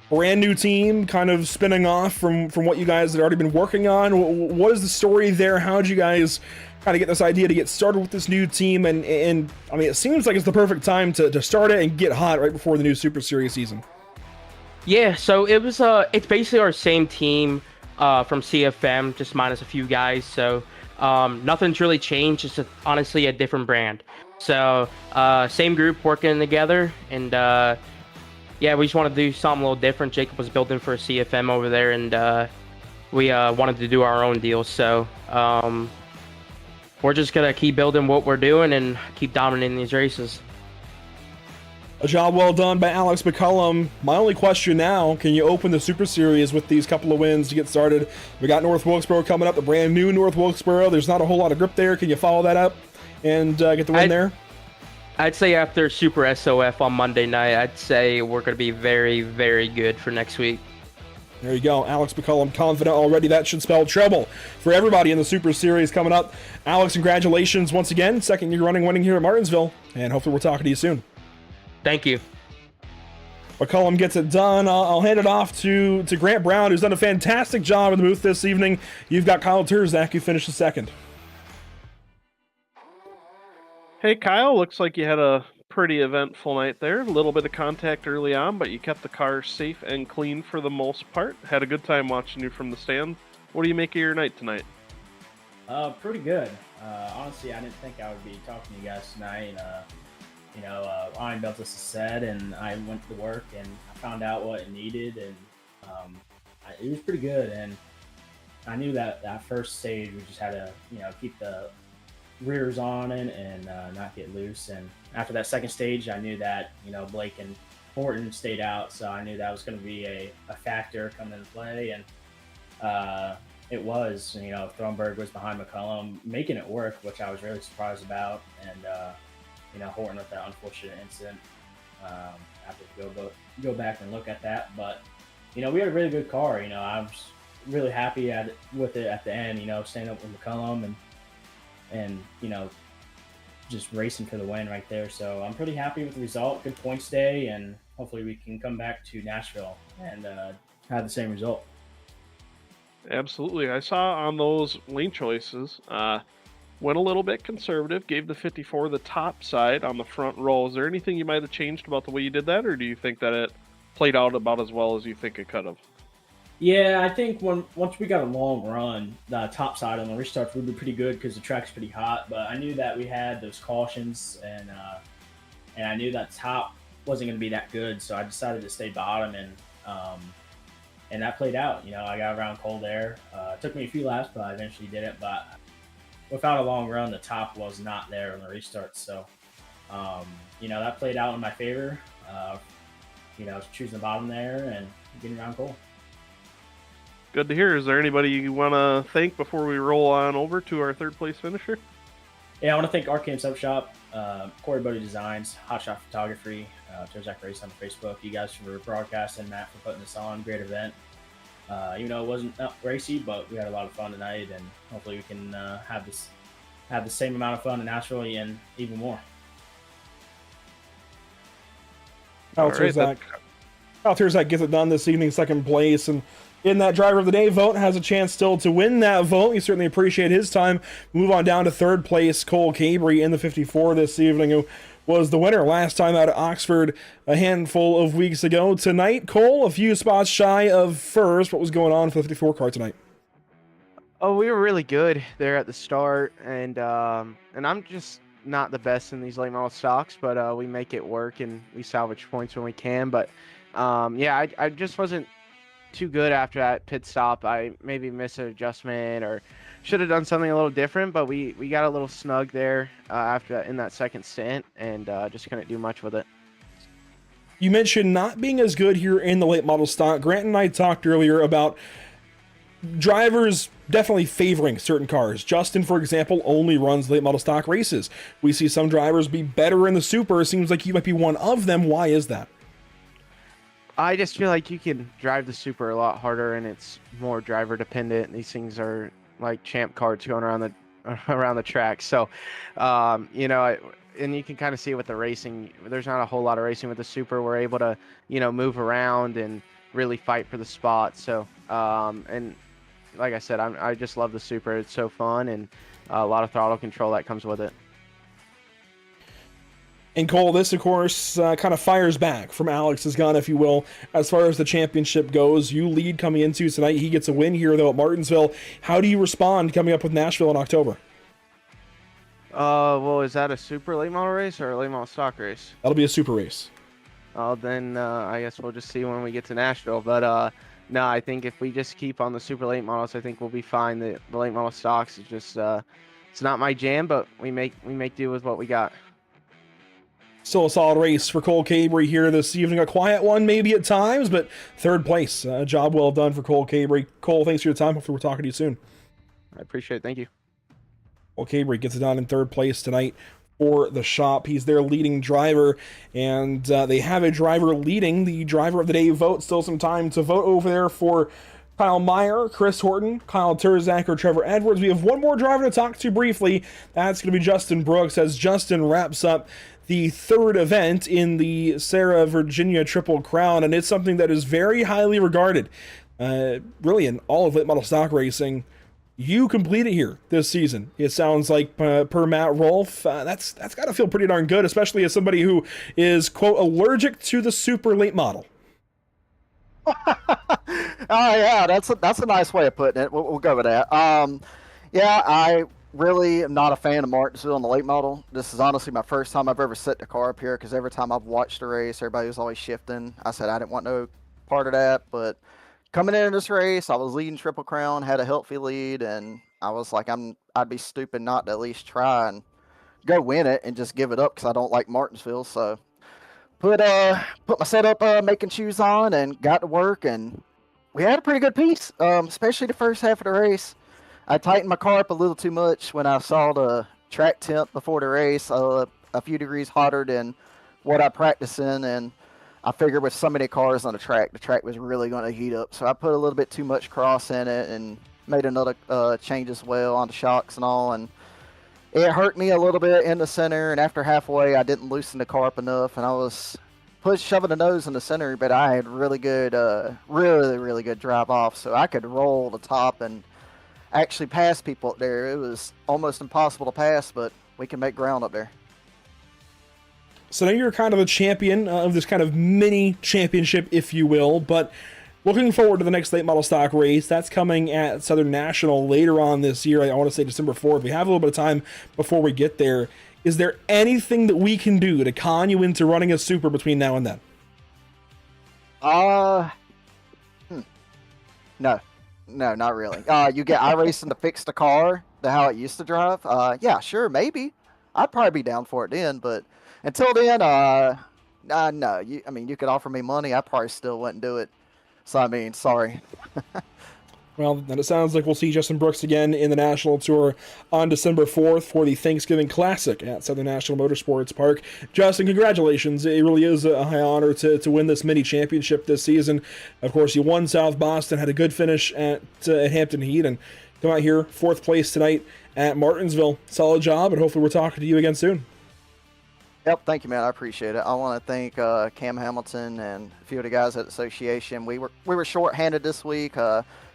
Brand new team, kind of spinning off from what you guys had already been working on. What is the story there? How did you guys kind of get this idea to get started with this new team? And I mean, it seems like it's the perfect time to start it and get hot right before the new Super Series season. Yeah, so it's basically our same team from CFM, just minus a few guys. So nothing's really changed. It's honestly a different brand. So same group working together, and yeah, we just wanted to do something a little different. Jacob was building for a CFM over there, and we wanted to do our own deal. So we're just gonna keep building what we're doing and keep dominating these races. A job well done by Alex McCullum. My only question now, can you open the Super Series with these couple of wins to get started? We got North Wilkesboro coming up, the brand new North Wilkesboro. There's not a whole lot of grip there. Can you follow that up and get the win there? I'd say after Super SOF on Monday night, I'd say we're going to be very, very good for next week. There you go. Alex McCullum confident already. That should spell trouble for everybody in the Super Series coming up. Alex, congratulations once again. Second year running winning here at Martinsville. And hopefully we're talking to you soon. Thank you. McCullum gets it done. I'll hand it off to Grant Brown, who's done a fantastic job in the booth this evening. You've got Kyle Turzak, who finished the second. Hey, Kyle, looks like you had a pretty eventful night there. A little bit of contact early on, but you kept the car safe and clean for the most part. Had a good time watching you from the stand. What do you make of your night tonight? Pretty good. Honestly, I didn't think I would be talking to you guys tonight. Ryan built us a set, and I went to work, and I found out what it needed, and it was pretty good. And I knew that first stage we just had to, keep the rears on it and not get loose. And after that second stage, I knew that Blake and Horton stayed out, so I knew that was going to be a factor coming into play. And it was, Thornburg was behind McCullum, making it work, which I was really surprised about. And Horton with that unfortunate incident. I have to go back and look at that, but we had a really good car. I was really happy with it at the end. Staying up with McCullum and just racing for the win right there. So I'm pretty happy with the result. Good points day, and hopefully we can come back to Nashville and have the same result. Absolutely. I saw on those lane choices, went a little bit conservative, gave the 54 the top side on the front row. Is there anything you might have changed about the way you did that, or do you think that it played out about as well as you think it could have? Yeah, I think once we got a long run, the top side on the restarts would be pretty good because the track's pretty hot. But I knew that we had those cautions, and I knew that top wasn't going to be that good, so I decided to stay bottom, and that played out. I got around Cole there. It took me a few laps, but I eventually did it. But without a long run, the top was not there on the restarts, so that played out in my favor. I was choosing the bottom there and getting around Cole. Good to hear. Is there anybody you want to thank before we roll on over to our third place finisher? Yeah, I want to thank Arcane Sub Shop, Corey Bodie Designs, Hot Shot Photography, Turzak Race on Facebook. You guys for broadcasting, Matt for putting this on. Great event. It wasn't racy, but we had a lot of fun tonight, and hopefully we can have the same amount of fun in Nashville and even more. Kyle Turzak gets it done this evening, second place, and in that driver of the day vote has a chance still to win that vote. You certainly appreciate his time. Move on down to third place, Cole Cabry in the 54 this evening, who was the winner last time out at Oxford a handful of weeks ago. Tonight, Cole, a few spots shy of first. What was going on for the 54 car tonight? Oh, we were really good there at the start, and I'm just not the best in these late model stocks, but we make it work and we salvage points when we can. But I just wasn't too good after that pit stop. I maybe missed an adjustment or should have done something a little different, but we got a little snug there after that in that second stint, and just couldn't do much with it. You mentioned not being as good here in the late model stock. Grant and I talked earlier about drivers definitely favoring certain cars. Justin, for example, only runs late model stock races. We see some drivers be better in the super. It seems like you might be one of them. Why is that? I just feel like you can drive the super a lot harder, and it's more driver dependent. These things are like champ cards going around the track. So, and you can kind of see with the racing, there's not a whole lot of racing with the super. We're able to, move around and really fight for the spot. So, and like I said, I just love the super. It's so fun, and a lot of throttle control that comes with it. And Cole, this, of course, kind of fires back from Alex's gun, if you will, as far as the championship goes. You lead coming into tonight. He gets a win here, though, at Martinsville. How do you respond coming up with Nashville in October? Well, is that a super late model race or a late model stock race? That'll be a super race. Then I guess we'll just see when we get to Nashville. But no, I think if we just keep on the super late models, I think we'll be fine. The late model stocks is just it's not my jam, but we make do with what we got. Still a solid race for Cole Cabry here this evening. A quiet one maybe at times, but third place. Job well done for Cole Cabry. Cole, thanks for your time. Hopefully we're talking to you soon. I appreciate it. Thank you. Cole Cabry gets it done in third place tonight for the shop. He's their leading driver, and they have a driver leading the driver of the day vote. Still some time to vote over there for Kyle Meyer, Chris Horton, Kyle Turzak, or Trevor Edwards. We have one more driver to talk to briefly. That's going to be Justin Brooks, as Justin wraps up the third event in the SARA Virginia Triple Crown, and it's something that is very highly regarded, really in all of late model stock racing. You completed here this season. It sounds like, per Matt Rolfe, that's got to feel pretty darn good, especially as somebody who is, quote, allergic to the super late model. Oh yeah, that's a nice way of putting it. We'll go with that. Yeah, I really am not a fan of Martinsville in the late model. This is honestly my first time I've ever set the car up here, because every time I've watched the race, everybody was always shifting. I said I didn't want no part of that, but coming into this race, I was leading Triple Crown, had a healthy lead, and I was like, I'd be stupid not to at least try and go win it and just give it up, because I don't like Martinsville. So put my setup making shoes on and got to work, and we had a pretty good piece, especially the first half of the race. I tightened my car up a little too much when I saw the track temp before the race, a few degrees hotter than what I practice in, and I figured with so many cars on the track was really going to heat up. So I put a little bit too much cross in it and made another change as well on the shocks and all, and it hurt me a little bit in the center, and after halfway I didn't loosen the car up enough, and I was shoving the nose in the center, but I had really good, really good drive off, so I could roll the top and actually pass people up there. It was almost impossible to pass, but we can make ground up there. So now you're kind of a champion of this kind of mini championship, if you will, but looking forward to the next late model stock race. That's coming at Southern National later on this year. I want to say December 4th. We have a little bit of time before we get there. Is there anything that we can do to con you into running a super between now and then? No, not really. You get iRacing to fix the car to how it used to drive. Yeah, sure, maybe. I'd probably be down for it then, but until then, no. You could offer me money, I probably still wouldn't do it. So, I mean, sorry. Well, then it sounds like we'll see Justin Brooks again in the National Tour on December 4th for the Thanksgiving Classic at Southern National Motorsports Park. Justin, congratulations. It really is a high honor to win this mini championship this season. Of course, you won South Boston, had a good finish at Hampton Heat, and come out here, 4th place tonight at Martinsville. Solid job, and hopefully we're talking to you again soon. Yep, thank you, man. I appreciate it. I want to thank Cam Hamilton and a few of the guys at the association. We were short-handed this week.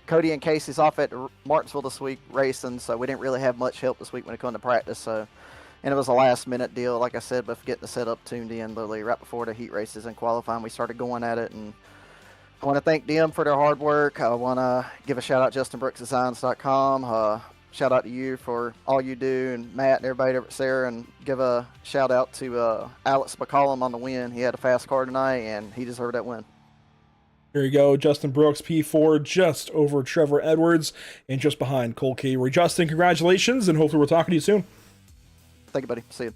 Cody and Casey's off at Martinsville this week racing, so we didn't really have much help this week when it came to practice. So, and it was a last-minute deal, like I said, but getting the setup tuned in literally right before the heat races and qualifying, we started going at it. And I want to thank them for their hard work. I want to give a shout out to JustinBrooksDesigns.com. Shout out to you for all you do, and Matt and everybody over at SARA, and give a shout out to Alex McCollum on the win. He had a fast car tonight, and he deserved that win. Here you go, Justin Brooks, P4, just over Trevor Edwards, and just behind Cole Cabry. Justin, congratulations, and hopefully we're talking to you soon. Thank you, buddy. See you.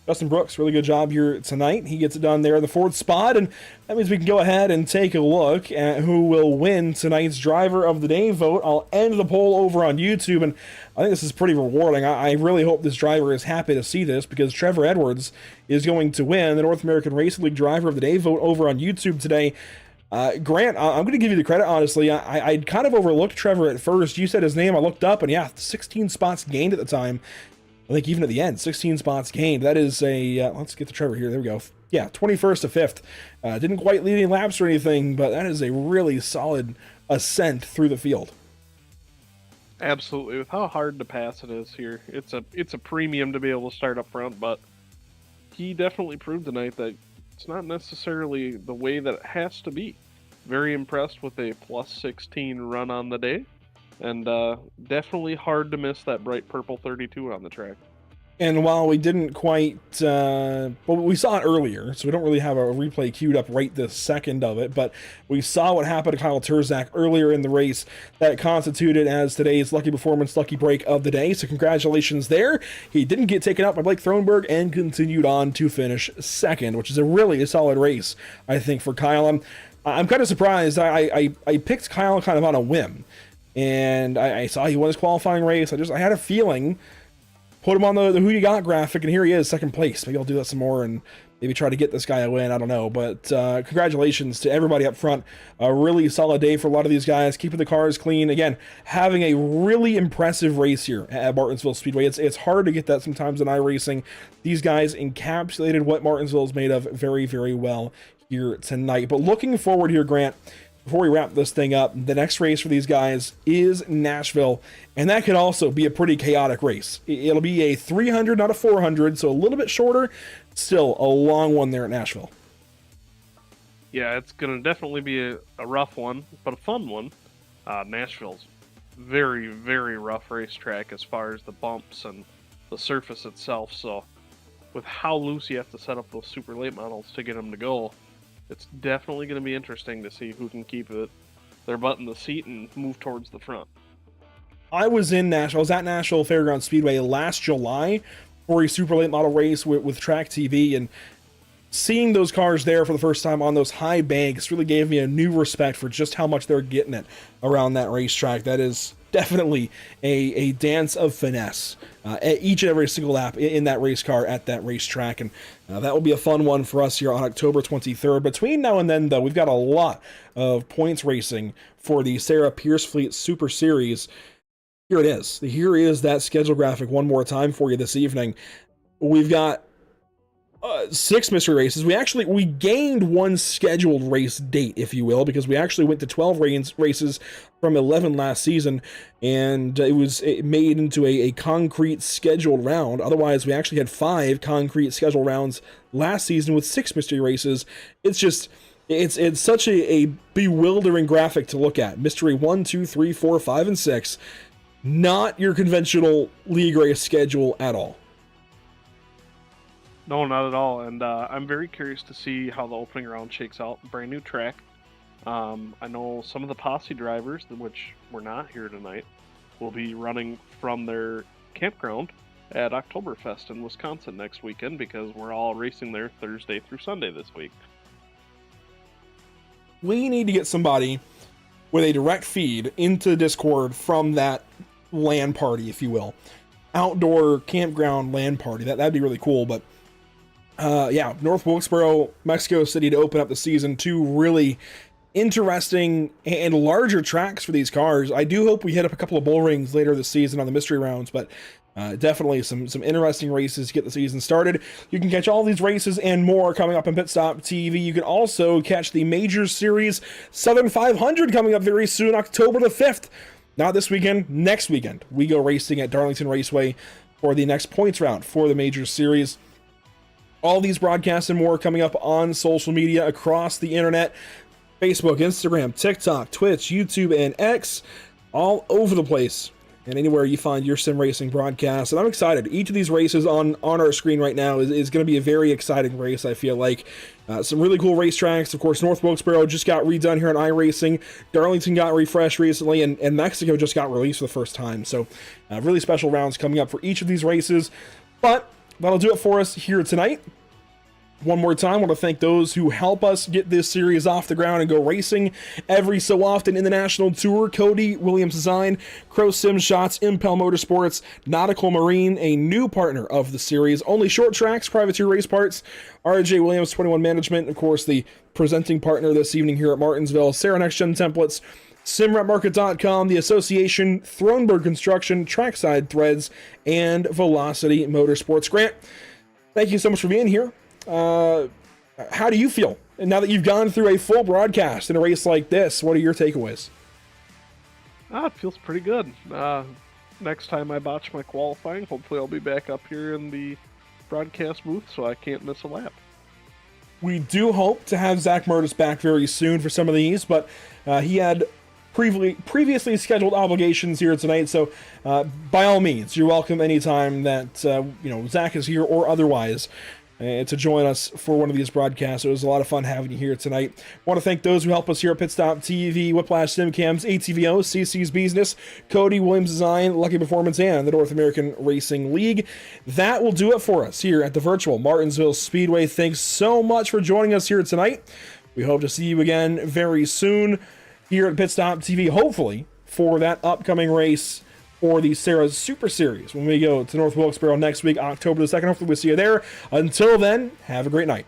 Justin Brooks, really good job here tonight. He gets it done there in the 4th spot, and that means we can go ahead and take a look at who will win tonight's Driver of the Day vote. I'll end the poll over on YouTube, and I think this is pretty rewarding. I really hope this driver is happy to see this, because Trevor Edwards is going to win the North American Racing League Driver of the Day vote over on YouTube today. Grant, I'm going to give you the credit, honestly. I'd kind of overlooked Trevor at first. You said his name, I looked up, and yeah, 16 spots gained at the time. I think even at the end, 16 spots gained. That is a, let's get to Trevor here. There we go. Yeah, 21st to 5th. Didn't quite lead any laps or anything, but that is a really solid ascent through the field. Absolutely. With how hard to pass it is here, it's a premium to be able to start up front, but he definitely proved tonight that it's not necessarily the way that it has to be. Very impressed with a plus 16 run on the day. And definitely hard to miss that bright purple 32 on the track. And while we didn't quite, well, we saw it earlier, so we don't really have a replay queued up right this second of it, but we saw what happened to Kyle Turzak earlier in the race that constituted as today's lucky performance, lucky break of the day. So congratulations there. He didn't get taken out by Blake Thronberg and continued on to finish second, which is a really solid race, I think, for Kyle. I'm kind of surprised. I picked Kyle kind of on a whim, and I saw he won his qualifying race. I had a feeling. Put him on the Who You Got graphic, and here he is, second place. Maybe I'll do that some more and maybe try to get this guy a win. I don't know. But congratulations to everybody up front. A really solid day for a lot of these guys, keeping the cars clean. Again, having a really impressive race here at Martinsville Speedway. It's hard to get that sometimes in iRacing. These guys encapsulated what Martinsville is made of very, very well here tonight. But looking forward here, Grant, before we wrap this thing up, the next race for these guys is Nashville, and that could also be a pretty chaotic race. It'll be a 300, not a 400, so a little bit shorter, still a long one there at Nashville. Yeah, it's going to definitely be a rough one, but a fun one. Nashville's very, very rough racetrack as far as the bumps and the surface itself, so with how loose you have to set up those super late models to get them to go, it's definitely going to be interesting to see who can keep their butt in the seat and move towards the front. I was at Nashville Fairground Speedway last July for a super late model race with Track TV, and seeing those cars there for the first time on those high banks really gave me a new respect for just how much they're getting it around that racetrack. That is definitely a dance of finesse at each and every single lap in that race car at that racetrack, and that will be a fun one for us here on October 23rd. Between now and then, though, we've got a lot of points racing for the SARA Pierce Fleet Super Series. Here it is. Here is that schedule graphic one more time for you this evening. We've got 6 mystery races. We gained one scheduled race date, if you will, because we actually went to 12 races from 11 last season, and it made into a concrete scheduled round. Otherwise, we actually had 5 concrete scheduled rounds last season with 6 mystery races. It's such a bewildering graphic to look at. Mystery 1, 2, 3, 4, 5, and 6. Not your conventional league race schedule at all. No, not at all. And I'm very curious to see how the opening round shakes out. Brand new track. I know some of the posse drivers, which were not here tonight, will be running from their campground at Oktoberfest in Wisconsin next weekend, because we're all racing there Thursday through Sunday this week. We need to get somebody with a direct feed into Discord from that LAN party, if you will. Outdoor campground LAN party. That'd be really cool, but yeah, North Wilkesboro, Mexico City to open up the season. 2 really interesting and larger tracks for these cars. I do hope we hit up a couple of bull rings later this season on the mystery rounds, but definitely some interesting races to get the season started. You can catch all these races and more coming up on Pit Stop TV. You can also catch the Major Series Southern 500 coming up very soon, October the 5th. Not this weekend, next weekend. We go racing at Darlington Raceway for the next points round for the Major Series. All these broadcasts and more coming up on social media across the internet. Facebook, Instagram, TikTok, Twitch, YouTube, and X. All over the place. And anywhere you find your sim racing broadcast. And I'm excited. Each of these races on our screen right now is going to be a very exciting race, I feel like. Some really cool racetracks. Of course, North Wilkesboro just got redone here on iRacing. Darlington got refreshed recently, and Mexico just got released for the first time. So really special rounds coming up for each of these races. But that'll do it for us here tonight. One more time, I want to thank those who help us get this series off the ground and go racing every so often in the national tour. Cody, Williams Design, Crow Sim Shots, Impel Motorsports, Nautical Marine, a new partner of the series. Only Short Tracks, Privateer Race Parts, RJ Williams 21 Management, of course, the presenting partner this evening here at Martinsville, SARA Next Gen Templates, SimRepMarket.com, the Association, Thronberg Construction, Trackside Threads, and Velocity Motorsports. Grant, thank you so much for being here. How do you feel? And now that you've gone through a full broadcast in a race like this, what are your takeaways? It feels pretty good. Next time I botch my qualifying, hopefully I'll be back up here in the broadcast booth so I can't miss a lap. We do hope to have Zach Murtis back very soon for some of these, but he had previously scheduled obligations here tonight. So by all means, you're welcome anytime that Zach is here or otherwise to join us for one of these broadcasts. It was a lot of fun having you here tonight. I want to thank those who help us here at Pit Stop TV, Whiplash SimCams, ATVO, CC's Business, Cody, Williams Design, Lucky Performance, and the North American Racing League. That will do it for us here at the virtual Martinsville Speedway. Thanks so much for joining us here tonight. We hope to see you again very soon here at Pit Stop TV, hopefully for that upcoming race for the SARA Super Series when we go to North Wilkesboro next week, October the 2nd. Hopefully we'll see you there. Until then, have a great night.